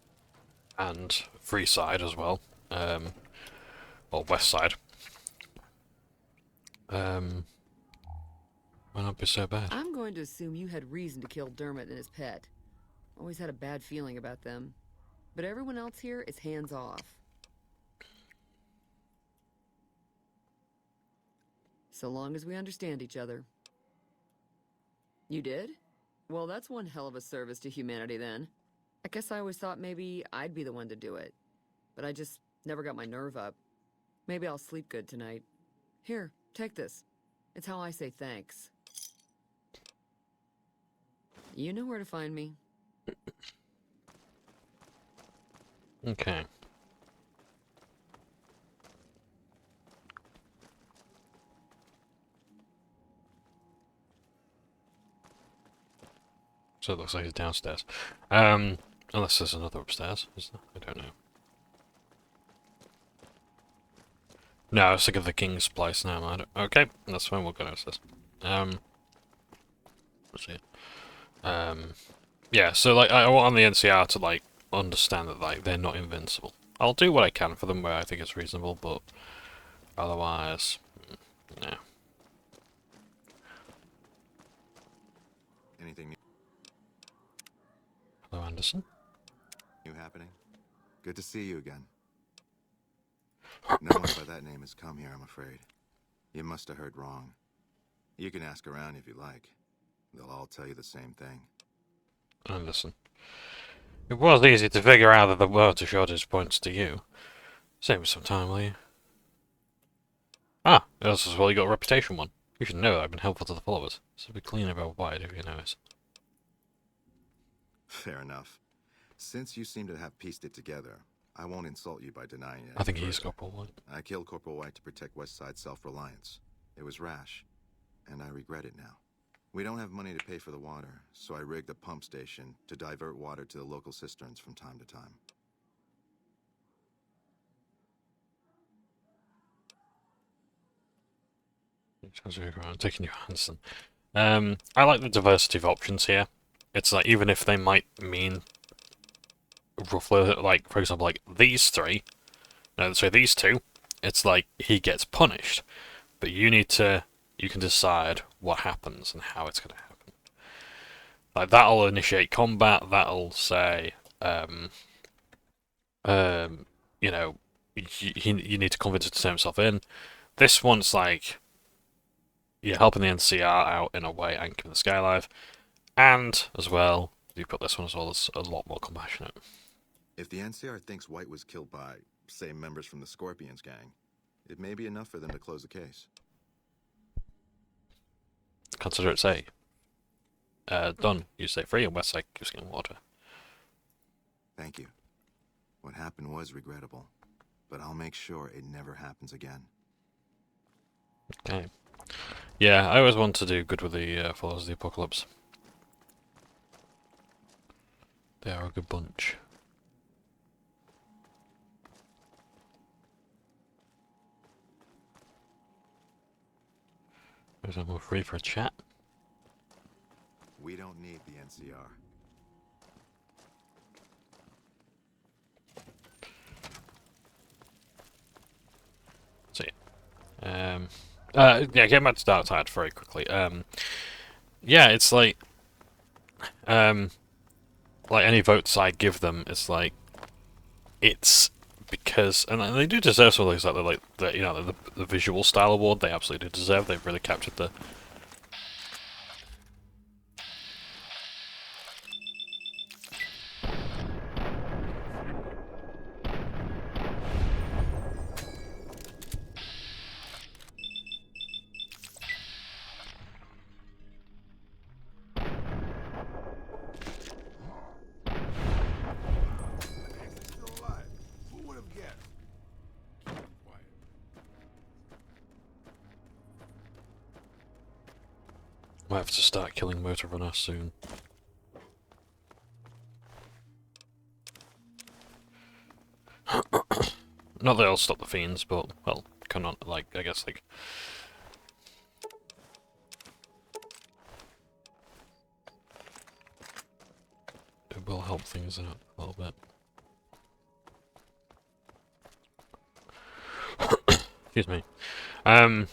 And Freeside as well. Or West Side. Might not be so bad. I'm going to assume you had reason to kill Dermot and his pet. Always had a bad feeling about them. But everyone else here is hands off. So long as we understand each other. You did? Well, that's one hell of a service to humanity then. I guess I always thought maybe I'd be the one to do it. But I just never got my nerve up. Maybe I'll sleep good tonight. Here, take this. It's how I say thanks. You know where to find me. Okay. So it looks like it's downstairs. Unless there's another upstairs, is there? I don't know. No, I was thinking of the King's place now, man. Okay, that's fine, we'll go downstairs. Let's see. Yeah, so like I want the NCR to like understand that like they're not invincible. I'll do what I can for them where I think it's reasonable, but otherwise, no. Anything Hello, Anderson. new happening? Good to see you again. No one by that name has come here, I'm afraid. You must have heard wrong. You can ask around if you like. They'll all tell you the same thing. And listen, it was easy to figure out that the water shortage points to you. Save me some time, will you? Ah, this is well you got a reputation one. You should know that I've been helpful to the followers, so be clean about wide if you notice. Fair enough. Since you seem to have pieced it together, I won't insult you by denying it. I think he's Corporal White. I killed Corporal White to protect Westside's self-reliance. It was rash, and I regret it now. We don't have money to pay for the water, so I rigged a pump station to divert water to the local cisterns from time to time. I'm taking your Hanson. I like the diversity of options here. It's like, even if they might mean roughly, like, for example, like these three, no, so these two, it's like he gets punished, but you can decide what happens and how it's going to happen. Like, that'll initiate combat, that'll say, you know, you need to convince him to turn himself in. This one's like, you're helping the NCR out in a way and keeping the Sky alive. And, as well, you've got this one as well as a lot more compassionate. If the NCR thinks White was killed by, say, members from the Scorpions gang, it may be enough for them to close the case. Consider it safe. Done. You stay free and Westside gives you water. Thank you. What happened was regrettable, but I'll make sure it never happens again. Okay. Yeah, I always want to do good with the Followers of the Apocalypse. They are a good bunch. We're free for a chat. We don't need the NCR. So yeah, getting back to Dark Tide very quickly. Yeah, it's like any votes I give them, it's like, it's because, and they do deserve some of these, like the you know, the visual style award. They absolutely do deserve. They've really captured the. Still alive. Who would have guessed? Quiet. Might have to start killing motor runners soon. Not that I'll stop the fiends, but well, cannot, like, I guess, like. It will help things out a little bit. Excuse me. Yeah,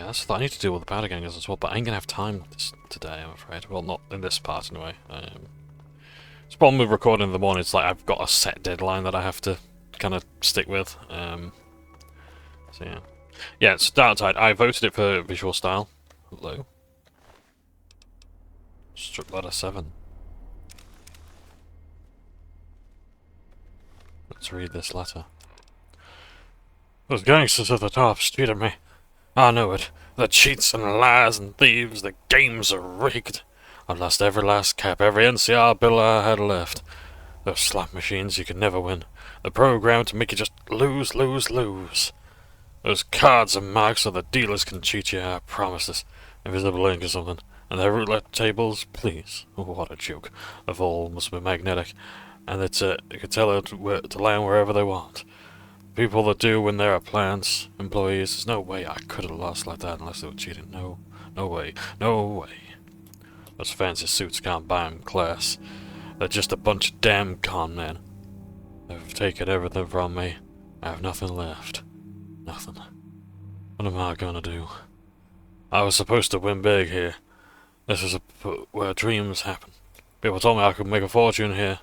that's what I need to deal with the powder gangers as well, but I ain't gonna have time with this today, I'm afraid. Well, not in this part anyway. It's the problem with recording in the morning, it's like I've got a set deadline that I have to kind of stick with. So yeah. Yeah, it's Dark Tide. I voted it for visual style. Hello. Strip letter 7. Let's read this letter. Those gangsters at the top cheated me. I know it. The cheats and lies and thieves, the games are rigged. I've lost every last cap, every NCR bill I had left. Those slot machines you could never win. They're programmed to make you just lose, lose, lose. Those cards and marks so the dealers can cheat you, I promise this. Invisible ink or something. And their roulette tables, please. Oh, what a joke. The vault must be magnetic. And it's you can tell it to land wherever they want. People that do when there are plants, employees, there's no way I could have lost like that unless they were cheating. No, no way, no way. Those fancy suits can't buy 'em class. They're just a bunch of damn con men. They've taken everything from me. I have nothing left. Nothing. What am I gonna do? I was supposed to win big here. This is where dreams happen. People told me I could make a fortune here.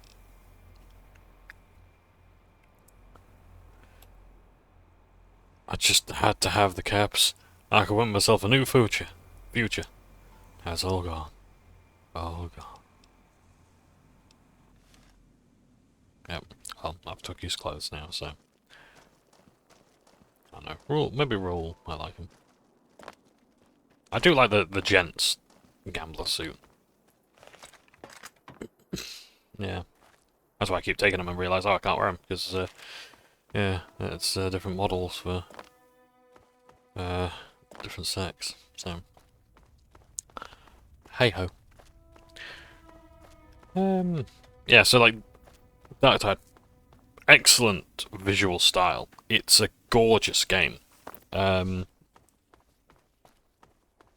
I just had to have the caps. I could win myself a new future. future has all gone. All gone. Yep, well, I've took his clothes now, so... I don't know. Maybe Rule, I like him. I do like the gent's gambler suit. Yeah. That's why I keep taking them and realise, oh, I can't wear them, because, yeah, it's different models for different sex, so... Hey-ho. Yeah, so, like, Dark Tide, excellent visual style. It's a gorgeous game. But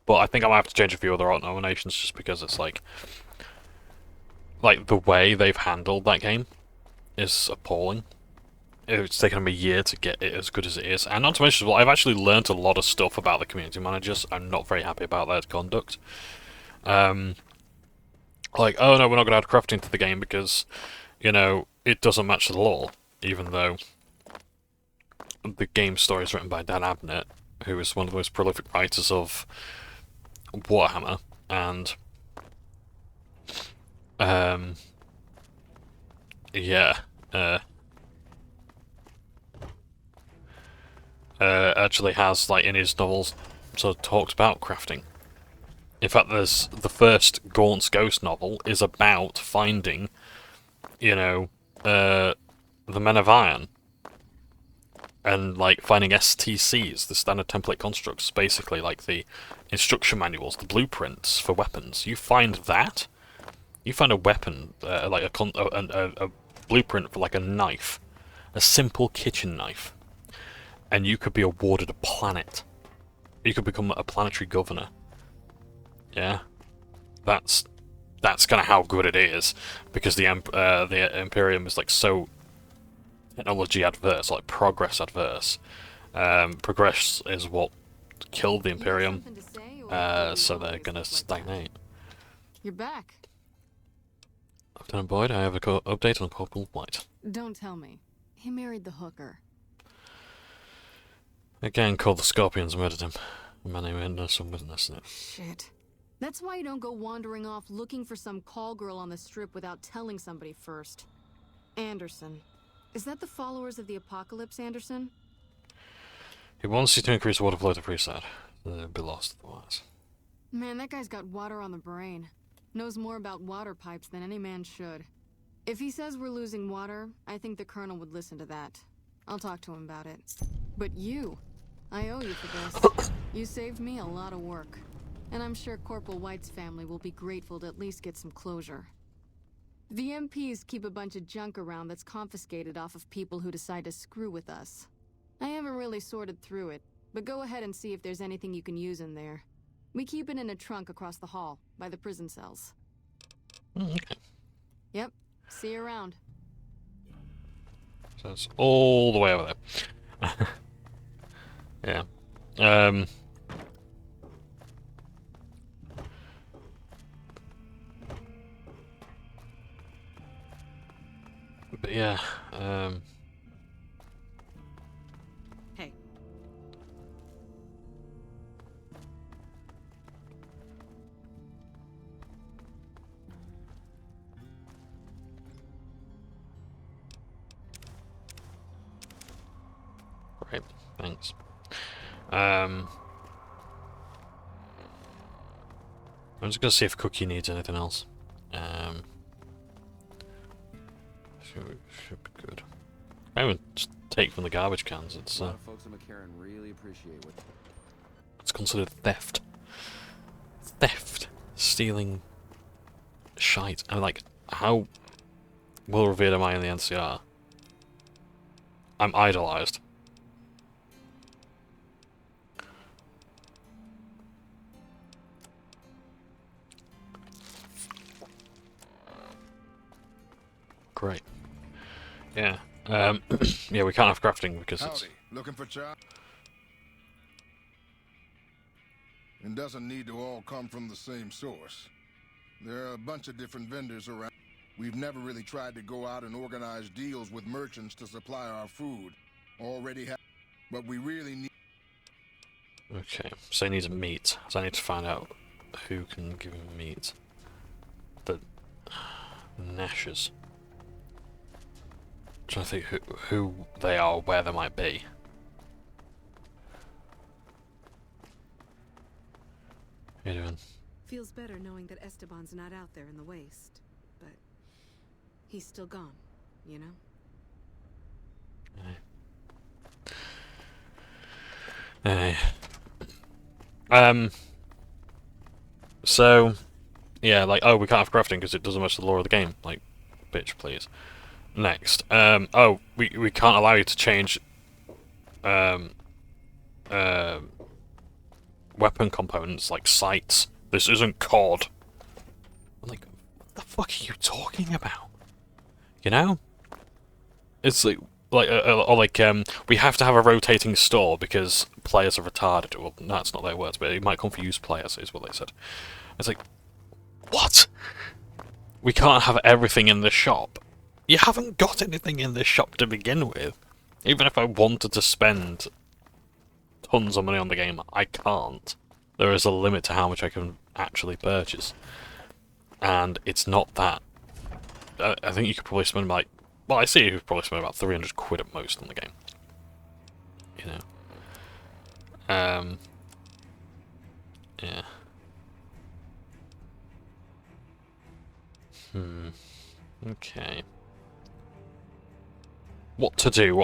I think I might have to change a few other art nominations just because it's like the way they've handled that game is appalling. It's taken them a year to get it as good as it is. And not to mention, well, I've actually learnt a lot of stuff about the community managers. I'm not very happy about their conduct. Like, oh no, we're not going to add crafting to the game because, you know, it doesn't match the law, even though the game story is written by Dan Abnett, who is one of the most prolific writers of Warhammer, and yeah, actually has, like, in his novels, sort of talked about crafting. In fact, there's the first Gaunt's Ghost novel is about finding, you know, the Men of Iron, and, like, finding STCs, the standard template constructs, basically like the instruction manuals, the blueprints for weapons. You find that, you find a weapon, like a blueprint for, like, a knife, a simple kitchen knife, and you could be awarded a planet. You could become a planetary governor. Yeah, that's kind of how good it is, because the Imperium is, like, so technology adverse, like progress adverse. Progress is what killed the Imperium, so they're gonna stagnate. You're back. Lieutenant Boyd, I have a update on Corporal White. Don't tell me. He married the hooker. A gang called the Scorpions murdered him. A man who had some witness in it. Shit. That's why you don't go wandering off looking for some call girl on the strip without telling somebody first. Anderson. Is that the followers of the Apocalypse, Anderson? He wants you to increase water flow to Freeside. They'll be lost otherwise. Man, that guy's got water on the brain. Knows more about water pipes than any man should. If he says we're losing water, I think the Colonel would listen to that. I'll talk to him about it. But you, I owe you for this. You saved me a lot of work. And I'm sure Corporal White's family will be grateful to at least get some closure. The MPs keep a bunch of junk around that's confiscated off of people who decide to screw with us. I haven't really sorted through it, but go ahead and see if there's anything you can use in there. We keep it in a trunk across the hall, by the prison cells. Okay. Yep. See you around. So it's all the way over there. Yeah. But yeah, Hey. Great, thanks. I'm just gonna see if Cookie needs anything else. Should be good. I would just take from the garbage cans. It's a lot of folks in McCarran really appreciate what. It's considered theft. Theft, stealing shite. I mean, like, how well revered am I in the NCR? I'm idolized. Great. Yeah. Yeah, we can't have crafting because it's... Howdy. Looking for Charlie? It doesn't need to all come from the same source. There are a bunch of different vendors around. We've never really tried to go out and organize deals with merchants to supply our food. Already have, but we really need... Okay, so he needs meat. So I need to find out who can give him meat. The Nashers. Trying to think who they are, where they might be. How you doing? Feels better knowing that Esteban's not out there in the waste, but he's still gone, you know? So, yeah, like, oh, we can't have crafting because it doesn't match the lore of the game. Like, bitch, please. Next, oh, we can't allow you to change, weapon components, like sights. This isn't COD. I'm like, what the fuck are you talking about? You know? It's like, we have to have a rotating store because players are retarded. Well, that's not their words, but it might confuse players, is what they said. It's like, what? We can't have everything in the shop. You haven't got anything in this shop to begin with. Even if I wanted to spend tons of money on the game, I can't. There is a limit to how much I can actually purchase. And it's not that. I think you could probably spend like... Well, I see you could probably spend about 300 quid at most on the game. You know. Yeah. Okay. What to do?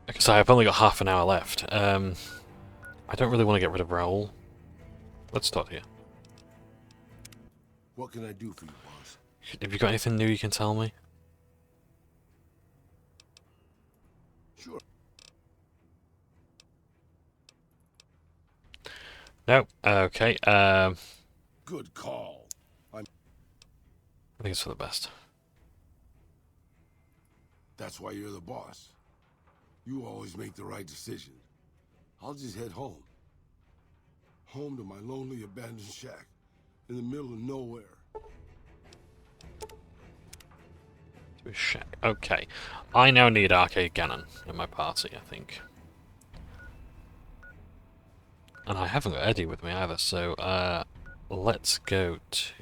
Because I've only got half an hour left. I don't really want to get rid of Raoul. Let's start here. What can I do for you, boss? Have you got anything new you can tell me? Sure. No. Okay. Good call. I think it's for the best. That's why you're the boss. You always make the right decision. I'll just head home. Home to my lonely abandoned shack in the middle of nowhere. To a shack. Okay. I now need Arcade Gannon in my party, I think. And I haven't got Eddie with me either, so let's go to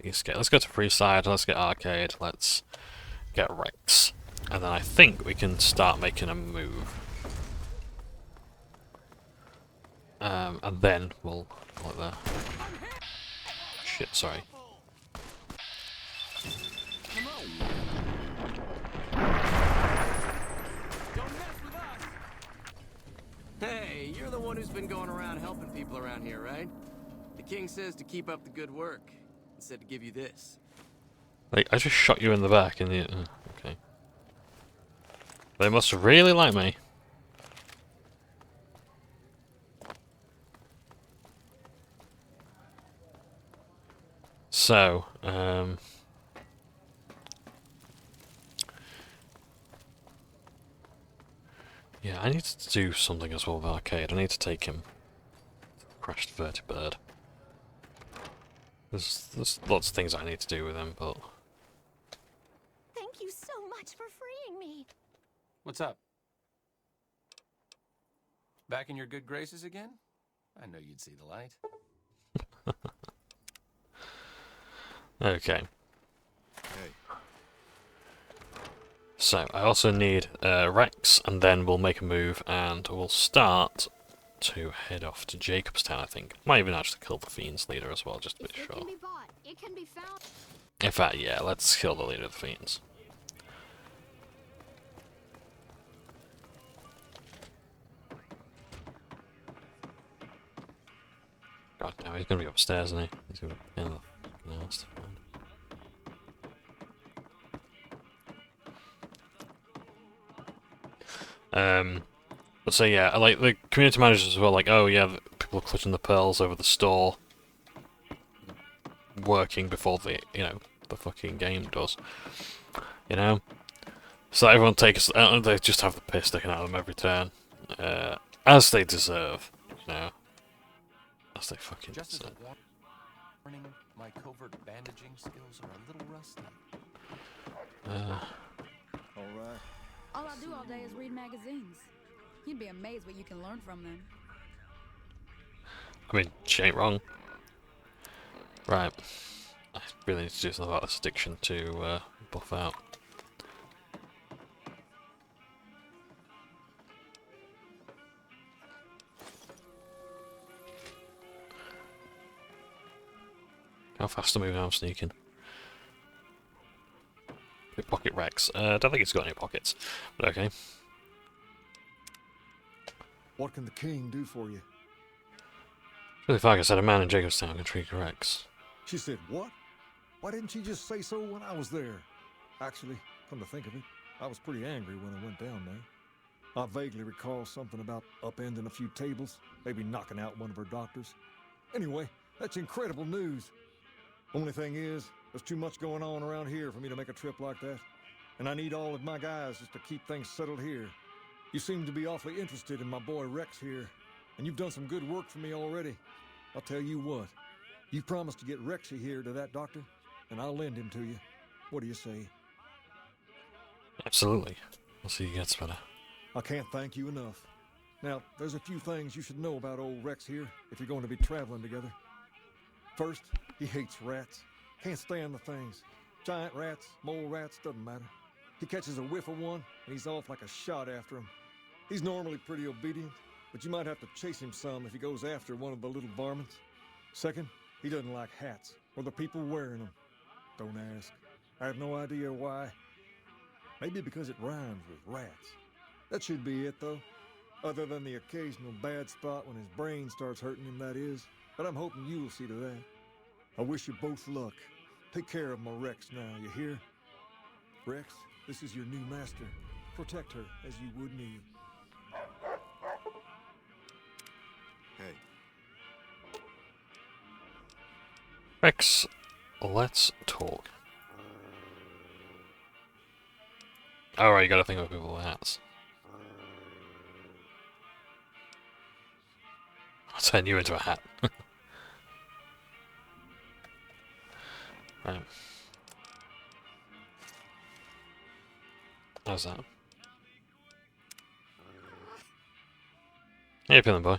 Eastgate. Let's go to Freeside, let's get Arcade, let's get Rex. And then I think we can start making a move. And then we'll like that. Shit, sorry. Hey, you're the one who's been going around helping people around here, right? The king says to keep up the good work. He said to give you this. Like, I just shot you in the back and you... okay. They must really like me. So, yeah, I need to do something as well with Arcade. I need to take him to the crashed vertibird. There's lots of things I need to do with him, but... Thank you so much for freeing me. What's up? Back in your good graces again? I know you'd see the light. Okay. Hey. So, I also need Rex, and then we'll make a move, and we'll start to head off to Jacobstown, I think. Might even actually kill the Fiends leader as well, just to be sure. It can be bought. It can be found. In fact, yeah, let's kill the leader of the Fiends. God damn, he's gonna be upstairs, isn't he? He's gonna be in the fucking house to find. But so yeah, like the community managers as well, like, oh yeah, people are clutching the pearls over the store, working before the, you know, the fucking game does, you know? So everyone takes, they just have the piss sticking out of them every turn, as they deserve. now. As they fucking Just as said. a warning, my covert bandaging skills are a little rusty. Alright. All I do all day is read magazines. You'd be amazed what you can learn from them. I mean, she ain't wrong. Right. I really need to do something about this addiction to buff out. How fast am I moving? I'm sneaking. Pocket Rex. I don't think it's got any pockets, but okay. What can the king do for you? Really, like I said, a man in Jacobstown can treat Rex. She said, what? Why didn't she just say so when I was there? Actually, come to think of it, I was pretty angry when I went down there. I vaguely recall something about upending a few tables, maybe knocking out one of her doctors. Anyway, that's incredible news. Only thing is, there's too much going on around here for me to make a trip like that. And I need all of my guys just to keep things settled here. You seem to be awfully interested in my boy Rex here, and you've done some good work for me already. I'll tell you what, you promised to get Rexy here to that doctor, and I'll lend him to you. What do you say? Absolutely. We'll see he gets better. I can't thank you enough. Now, there's a few things you should know about old Rex here if you're going to be traveling together. First, he hates rats. Can't stand the things. Giant rats, mole rats, doesn't matter. He catches a whiff of one, and he's off like a shot after him. He's normally pretty obedient, but you might have to chase him some if he goes after one of the little varmints. Second, he doesn't like hats, or the people wearing them. Don't ask. I have no idea why. Maybe because it rhymes with rats. That should be it, though. Other than the occasional bad spot when his brain starts hurting him, that is. But I'm hoping you'll see to that. I wish you both luck. Take care of my Rex now, you hear? Rex, this is your new master. Protect her as you would me. Hey. Rex, let's talk. Alright, you gotta think about people with hats. I'll turn you into a hat. Right. How's that? How you feeling, boy?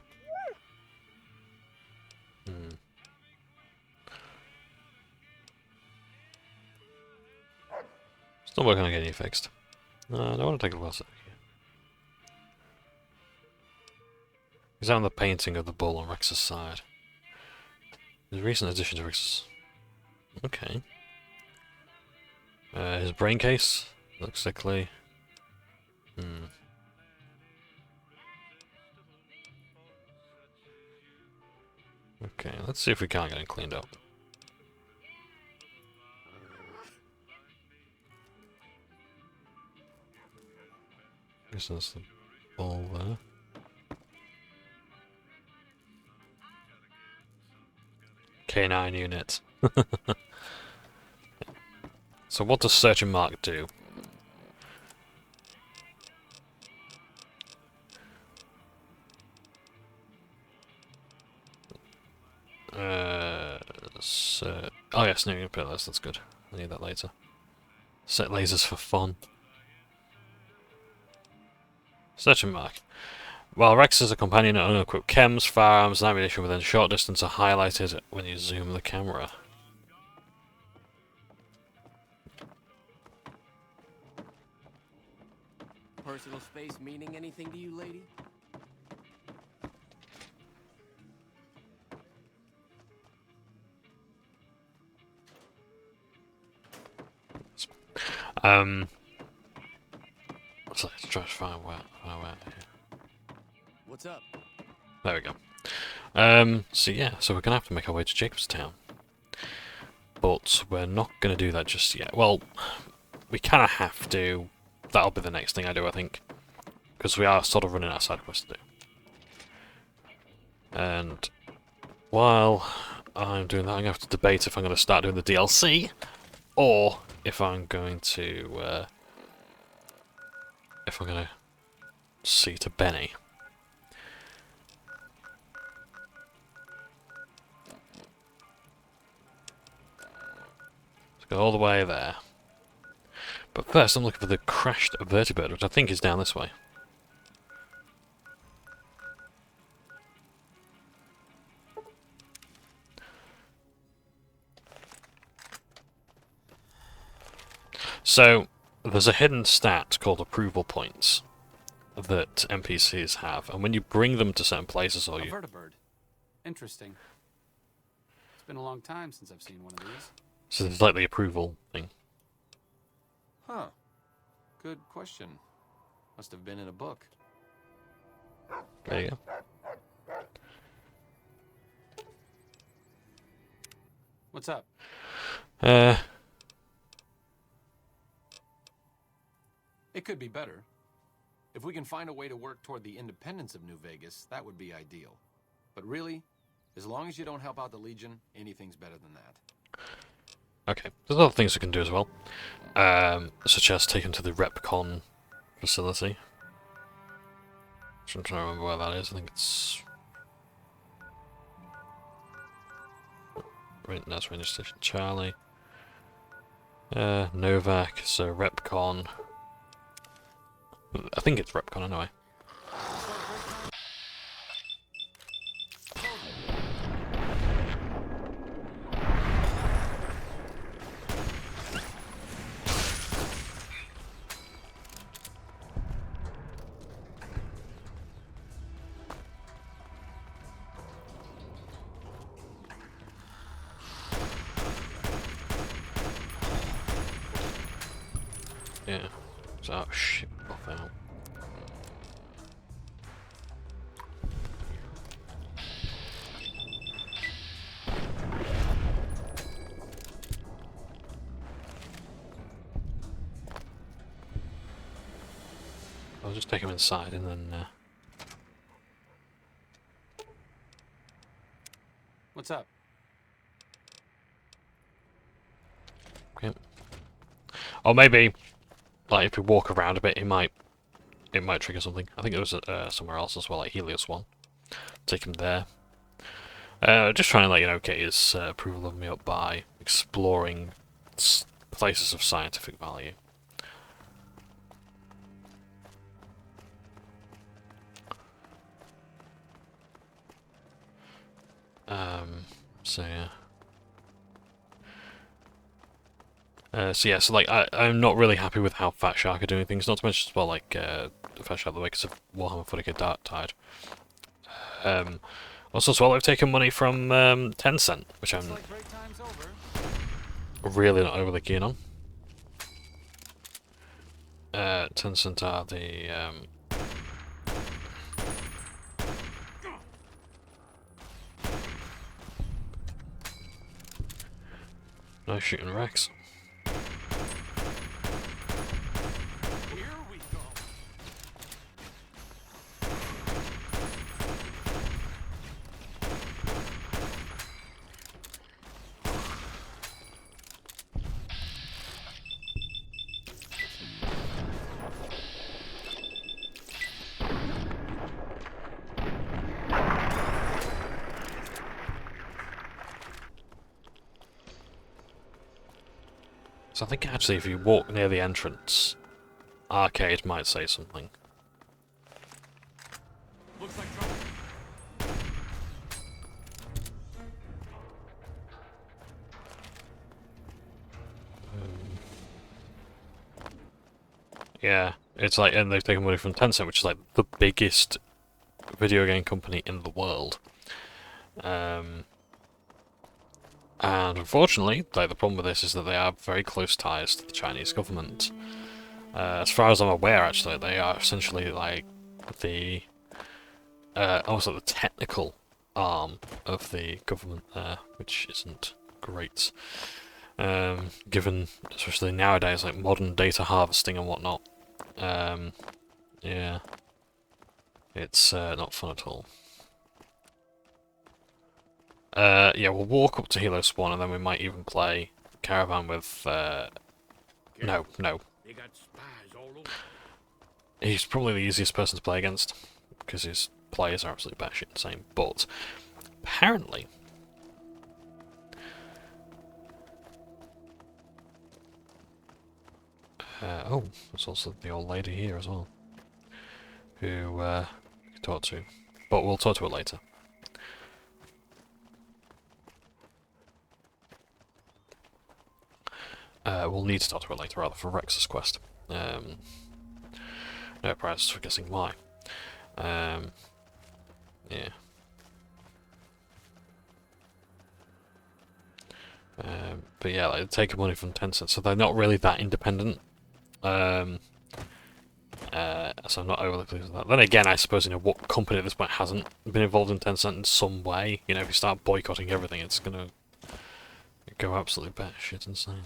Still working on getting you fixed. I don't want to take a loss out here. Examine the painting of the bull on Rex's side. There's a recent addition to Rex's... Okay. His brain case looks sickly. Okay, let's see if we can't get it cleaned up. Guess that's the ball there. K9 unit. So what does search and mark do? Oh yes, no, pillars, that's good. I need that later. Set lasers for fun. Search and mark. While Rex is a companion and unequipped chems, firearms, and ammunition within short distance are highlighted when you zoom the camera. Personal space meaning anything to you, lady? Let's try to find where here. What's up? There we go. So yeah, so we're gonna have to make our way to Jacobstown. But we're not gonna do that just yet. Well, we kinda have to. That'll be the next thing I do, I think. Because we are sort of running out of side quests to do. And while I'm doing that, I'm gonna have to debate if I'm gonna start doing the DLC or if I'm going to see to Benny. Go all the way there. But first I'm looking for the crashed vertibird, which I think is down this way. So, there's a hidden stat called approval points that NPCs have, and when you bring them to certain places or you... A vertibird. Interesting. It's been a long time since I've seen one of these. So there's like the approval thing. Huh. Good question. Must have been in a book. There you go. What's up? It could be better. If we can find a way to work toward the independence of New Vegas, that would be ideal. But really, as long as you don't help out the Legion, anything's better than that. Okay, there's other things we can do as well. Such as take him to the RepCon facility. I'm trying to remember where that is. I think it's... That's Radio Station Charlie. Novak, so RepCon. I think it's RepCon anyway. Yeah. So, oh shit, off out. I'll just take him inside and then. What's up? Okay. Or maybe, like, if we walk around a bit, it might trigger something. I think it was somewhere else as well, like Helios 1. Take him there. Just trying to, like, you know, get his approval of me up by exploring places of scientific value. So yeah. So like, I'm not really happy with how Fat Shark are doing things, not to mention as well, like, Fat Shark the way because of Warhammer 40k Tide. Also as well, I've taken money from Tencent, which I'm really not overly keen on. Tencent are the, Nice shooting Rex. Here we go. So I think actually if you walk near the entrance, Arcade might say something. Looks like trouble. Yeah, it's like, and they've taken money from Tencent, which is like the biggest video game company in the world. And unfortunately, like, the problem with this is that they have very close ties to the Chinese government. As far as I'm aware, actually, they are essentially like the almost like the technical arm of the government there, which isn't great. Given, especially nowadays, like modern data harvesting and whatnot. Yeah, it's not fun at all. Yeah, we'll walk up to Helios 1 and then we might even play Caravan with, no. They got spies all over. He's probably the easiest person to play against, because his players are absolutely batshit insane, but apparently Oh, there's also the old lady here as well, who we can talk to, but we'll talk to her later. We'll need to talk to her later, rather, for Rex's quest. No prize for guessing why. Yeah. But yeah, like, they take money from Tencent, so they're not really that independent. So I'm not overly pleased with that. Then again, I suppose, you know, what company at this point hasn't been involved in Tencent in some way? You know, if you start boycotting everything, it's gonna go absolutely batshit insane.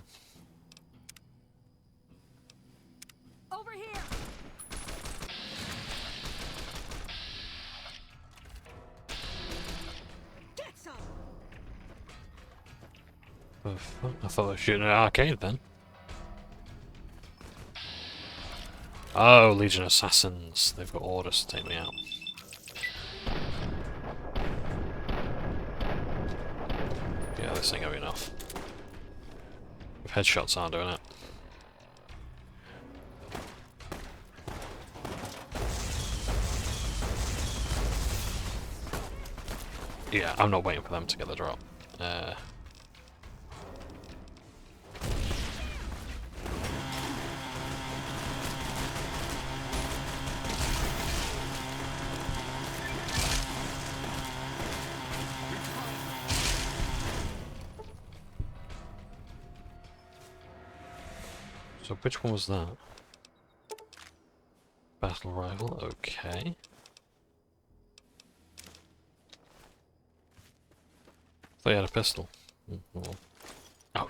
Over here. Get some. Oh, fuck. I thought they were shooting at an arcade then. Oh, Legion Assassins. They've got orders to take me out. Yeah, this ain't gonna be enough. If headshots aren't doing it. Yeah, I'm not waiting for them to get the drop. So which one was that? Battle rifle, okay. Thought you had a pistol. Well. Oh.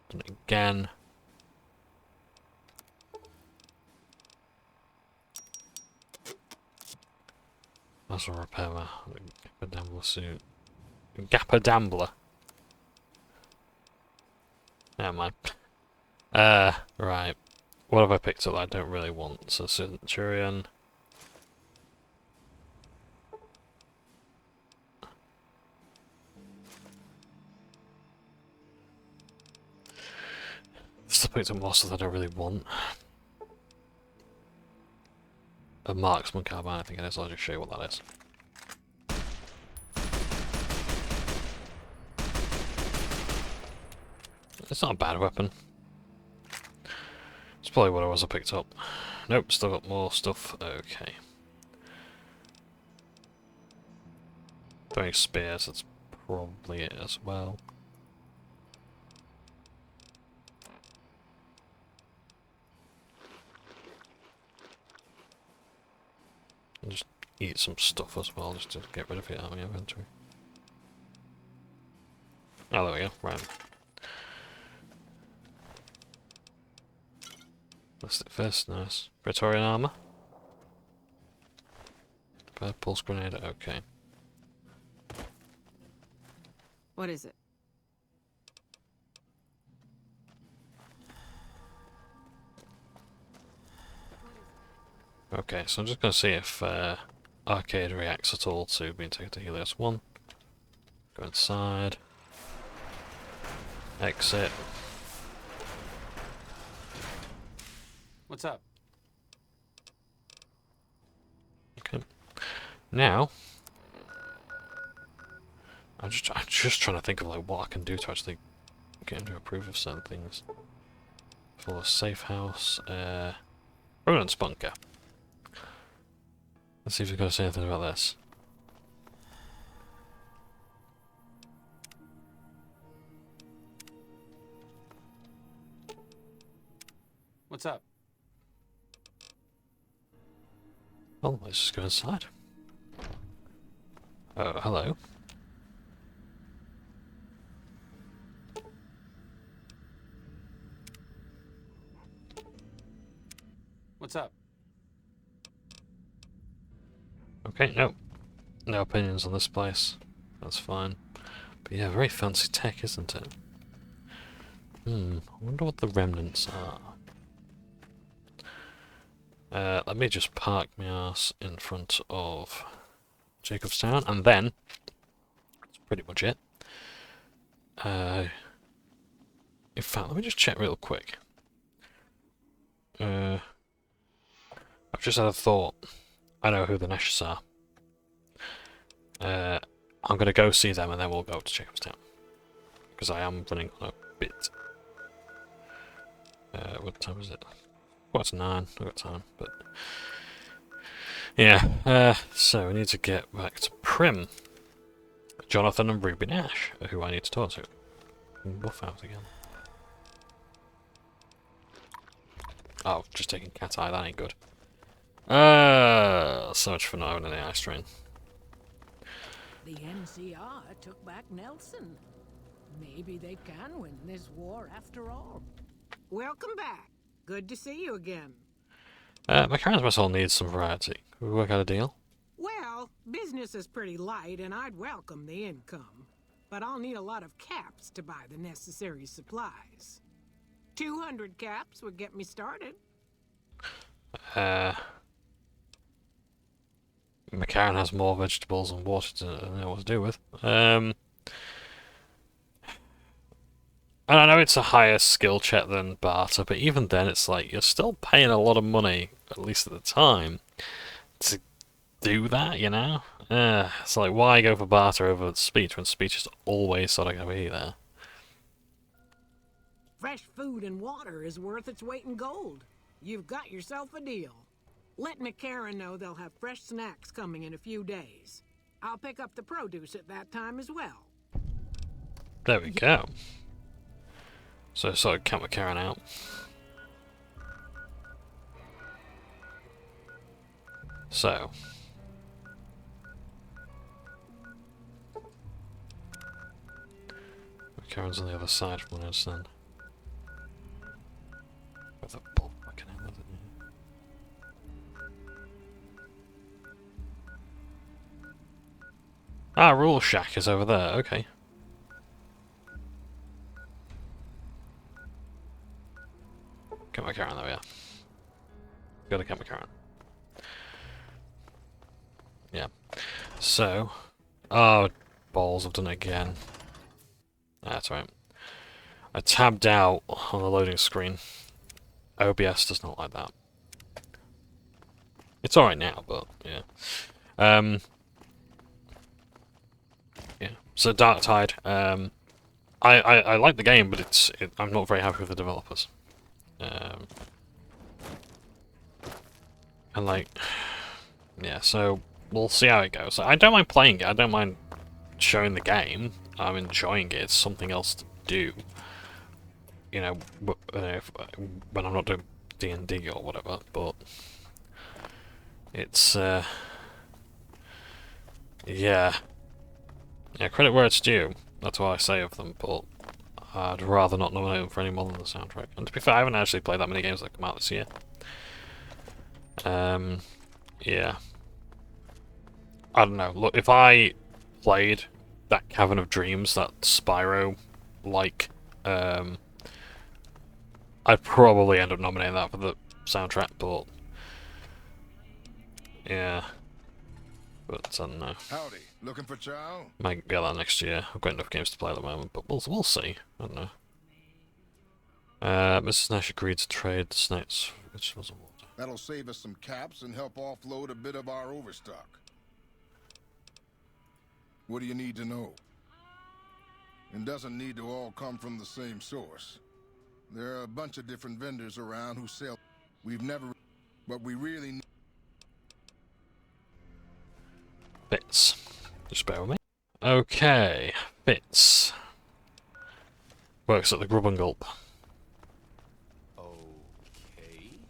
Done it again. That's a repairman. Gapper suit. Gapper Dambler. Never mind. Right. What have I picked up that I don't really want? So Centurion. Still picked up more stuff that I don't really want. A marksman carbine, I think it is. I'll just show you what that is. It's not a bad weapon. It's probably what I was I picked up. Nope, still got more stuff. Okay. Throwing spears, that's probably it as well. And just eat some stuff as well, just to get rid of it out of my inventory. Oh, there we go. Right. List it first, nice. Praetorian armor. Pulse grenade, okay. What is it? Okay, so I'm just going to see if Arcade reacts at all to being taken to Helios 1. Go inside. Exit. What's up? Okay. Now, I'm just trying to think of like what I can do to actually get him to approve of certain things. For a safe house, Rodent's bunker. Let's see if he's going to say anything about this. What's up? Well, let's just go inside. Oh, hello. What's up? Okay, no. No opinions on this place. That's fine. But yeah, very fancy tech, isn't it? I wonder what the remnants are. Let me just park my ass in front of Jacobstown, and then that's pretty much it. If In fact, let me just check real quick. I've just had a thought. I know who the Nashers are. I'm going to go see them and then we'll go to Jacobstown. Because I am running on a bit. What time is it? Well, it's 9. I've got time, but... Yeah, so we need to get back to Prim. Jonathan and Ruby Nash are who I need to talk to. Buff out again. Oh, just taking cat eye, that ain't good. So much for not having an AI strain. The NCR took back Nelson. Maybe they can win this war after all. Welcome back. Good to see you again. McCarran's must all need some variety. Can we work out a deal? Well, business is pretty light and I'd welcome the income. But I'll need a lot of caps to buy the necessary supplies. 200 caps would get me started. McCarran has more vegetables and water to know what to do with. And I know it's a higher skill check than barter, but even then it's like you're still paying a lot of money, at least at the time, to do that, you know? It's like, why go for barter over speech when speech is always sort of going to be there? Fresh food and water is worth its weight in gold. You've got yourself a deal. Let McCarran know they'll have fresh snacks coming in a few days. I'll pick up the produce at that time as well. There we go. So sort of count McCarran out. So. McCarran's on the other side from what I understand. With a bull fucking hell, isn't he? Ah, Rule Shack is over there, okay. Get McCarran, there we are. Go to McCarran. Yeah. So. Oh, balls, I've done it again. That's right. I tabbed out on the loading screen. OBS does not like that. It's alright now, but yeah. Yeah. So Dark Tide. I like the game, but I'm not very happy with the developers. And like, yeah. So we'll see how it goes. I don't mind playing it. I don't mind showing the game. I'm enjoying it. It's something else to do. You know, when I'm not doing D&D or whatever, but it's yeah, credit where it's due. That's what I say of them, but I'd rather not nominate them for any more than the soundtrack. And to be fair, I haven't actually played that many games that come out this year. Yeah, I don't know. Look, if I played that Cavern of Dreams, that Spyro-like, I'd probably end up nominating that for the soundtrack, but yeah. But I don't know. Howdy, looking for chow? Might get that next year. I've got enough games to play at the moment, but we'll see. I don't know. Mrs. Nash agreed to trade the snakes, which was a water. That'll save us some caps and help offload a bit of our overstock. What do you need to know? It doesn't need to all come from the same source. There are a bunch of different vendors around who sell. We've never... But we really need... Bits. Just bear with me. Okay. Bits. Works at the Grub and Gulp. Okay.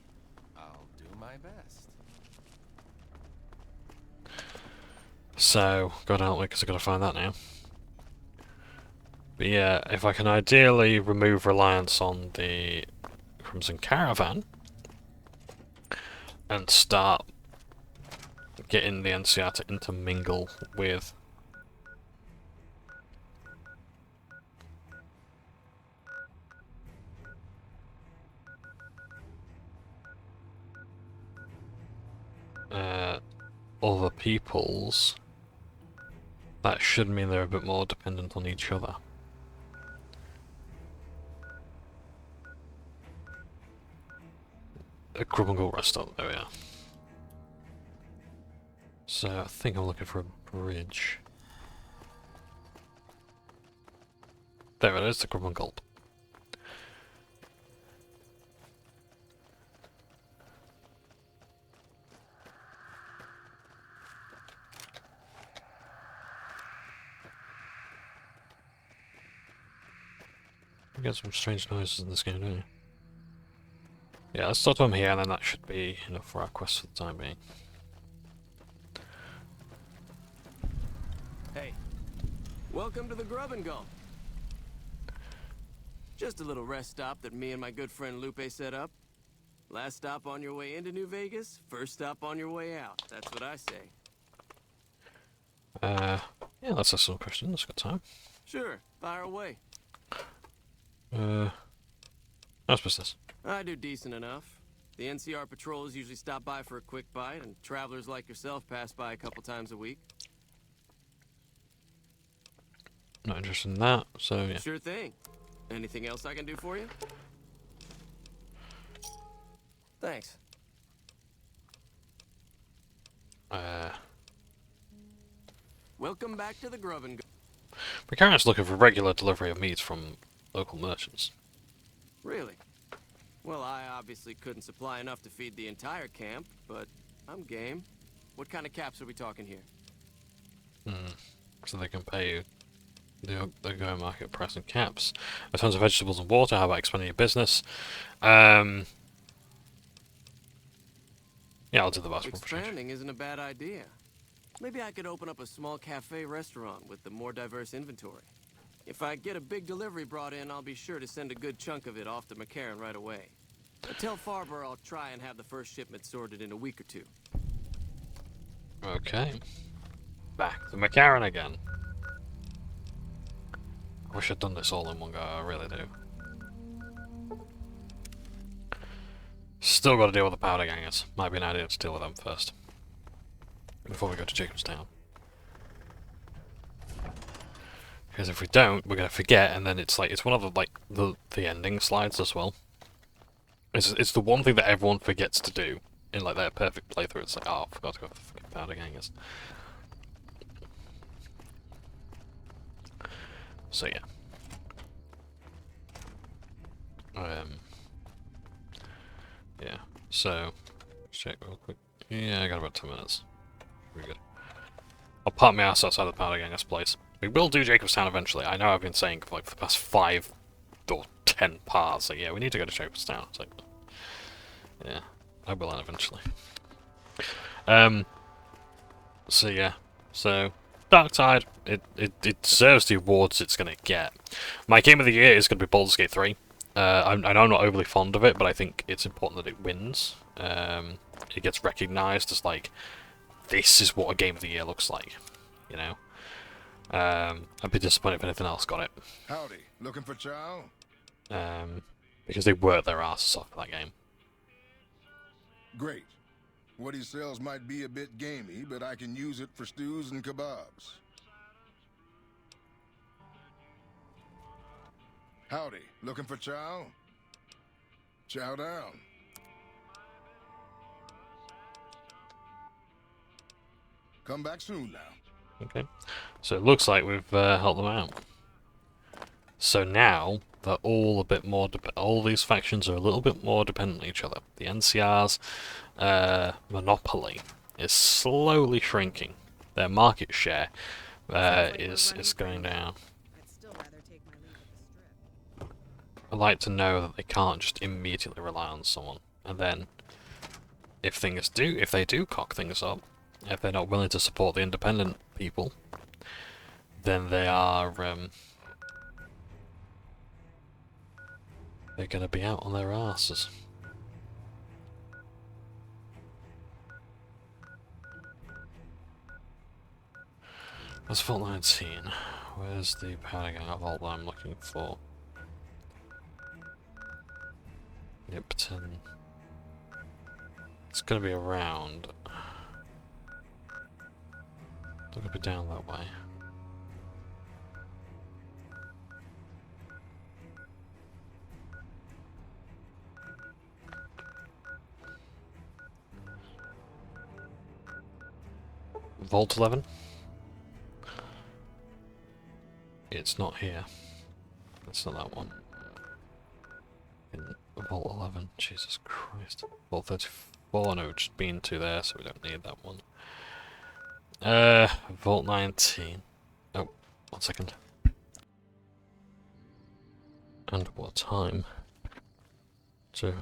I'll do my best. So, God help me, because I've got to find that now. But yeah, if I can ideally remove reliance on the Crimson Caravan and start getting the NCR to intermingle with other peoples, that should mean they're a bit more dependent on each other. a grub and go rest stop. There we are. So I think I'm looking for a bridge. There it is, the grub and gulp. You get some strange noises in this game, don't you? Yeah, let's start them here, and then that should be enough for our quest for the time being. Hey, welcome to the Grub and Gulp. Just a little rest stop that me and my good friend Lupe set up. Last stop on your way into New Vegas, first stop on your way out. That's what I say. Yeah, let's ask some questions. Let's got time. Sure, fire away. How's business? I do decent enough. The NCR patrols usually stop by for a quick bite, and travelers like yourself pass by a couple times a week. Not interested in that, so yeah. Sure thing. Anything else I can do for you? Thanks. Welcome back to the Grub and Go. McCarran's looking for regular delivery of meats from local merchants. Really? Well, I obviously couldn't supply enough to feed the entire camp, but I'm game. What kind of caps are we talking here? So they can pay you the go market price in caps. In terms of vegetables and water, how about expanding your business? Yeah, I'll do the vast Expanding isn't a bad idea. Maybe I could open up a small cafe restaurant with the more diverse inventory. If I get a big delivery brought in, I'll be sure to send a good chunk of it off to McCarran right away. Tell Farber I'll try and have the first shipment sorted in a week or two. Okay. Back to McCarran again. I wish I'd done this all in one go, I really do. Still got to deal with the powder gangers. Might be an idea to deal with them first. Before we go to Jacobstown. Because if we don't, we're going to forget, and then it's like, it's one of the ending slides as well. It's the one thing that everyone forgets to do in like their perfect playthrough. It's like, oh, I forgot to go for the fucking powder gangers. So yeah. Yeah, so, check real quick. Yeah, I got about 2 minutes. Pretty good. I'll park my ass outside the powder gangers place. We will do Jacobstown eventually. I know I've been saying for like the past 5 or 10 parts, like, yeah, we need to go to Jacobstown. It's like, yeah, I will eventually. So yeah, so Dark Tide, it deserves the awards it's gonna get. My game of the year is gonna be Baldur's Gate 3. I know I'm not overly fond of it, but I think it's important that it wins. It gets recognised as like, this is what a game of the year looks like, you know. I'd be disappointed if anything else got it. Howdy, looking for chow? Because they worked their asses off for that game. Great. What he sells might be a bit gamey, but I can use it for stews and kebabs. Howdy, looking for chow? Chow down. Come back soon now. Okay, so it looks like we've helped them out. So now they're all a bit more. All these factions are a little bit more dependent on each other. The NCR's monopoly is slowly shrinking. Their market share is going down. I like to know that they can't just immediately rely on someone, and then if they do cock things up, if they're not willing to support the independent people, then they are they're going to be out on their asses. That's Vault 19. Where's the powder gang vault that I'm looking for? Nipton. It's going to be around. It's going to be down that way. Vault 11? It's not here. It's not that one. In Vault 11, Jesus Christ. Vault 34, no, just been to there, so we don't need that one. Vault 19. Oh, 1 second. And what time? So,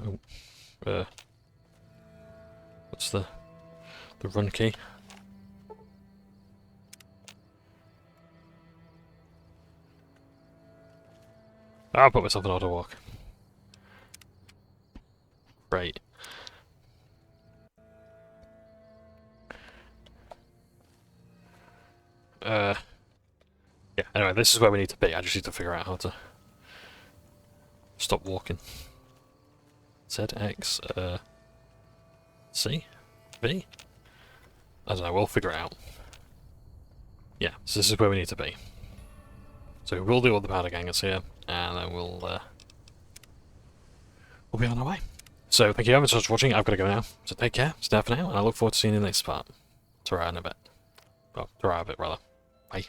what's the run key? I'll put myself in auto walk. Great. Yeah, anyway, this is where we need to be. I just need to figure out how to stop walking. Z, X, C? V? I don't know, we'll figure it out. Yeah, so this is where we need to be. So we'll do all the powder gangers here, and then we'll be on our way. So thank you very much for watching. I've got to go now. So take care, stay for now, and I look forward to seeing you in the next part. Ta-ra in a bit. Well, ta-ra a bit, rather. Bye.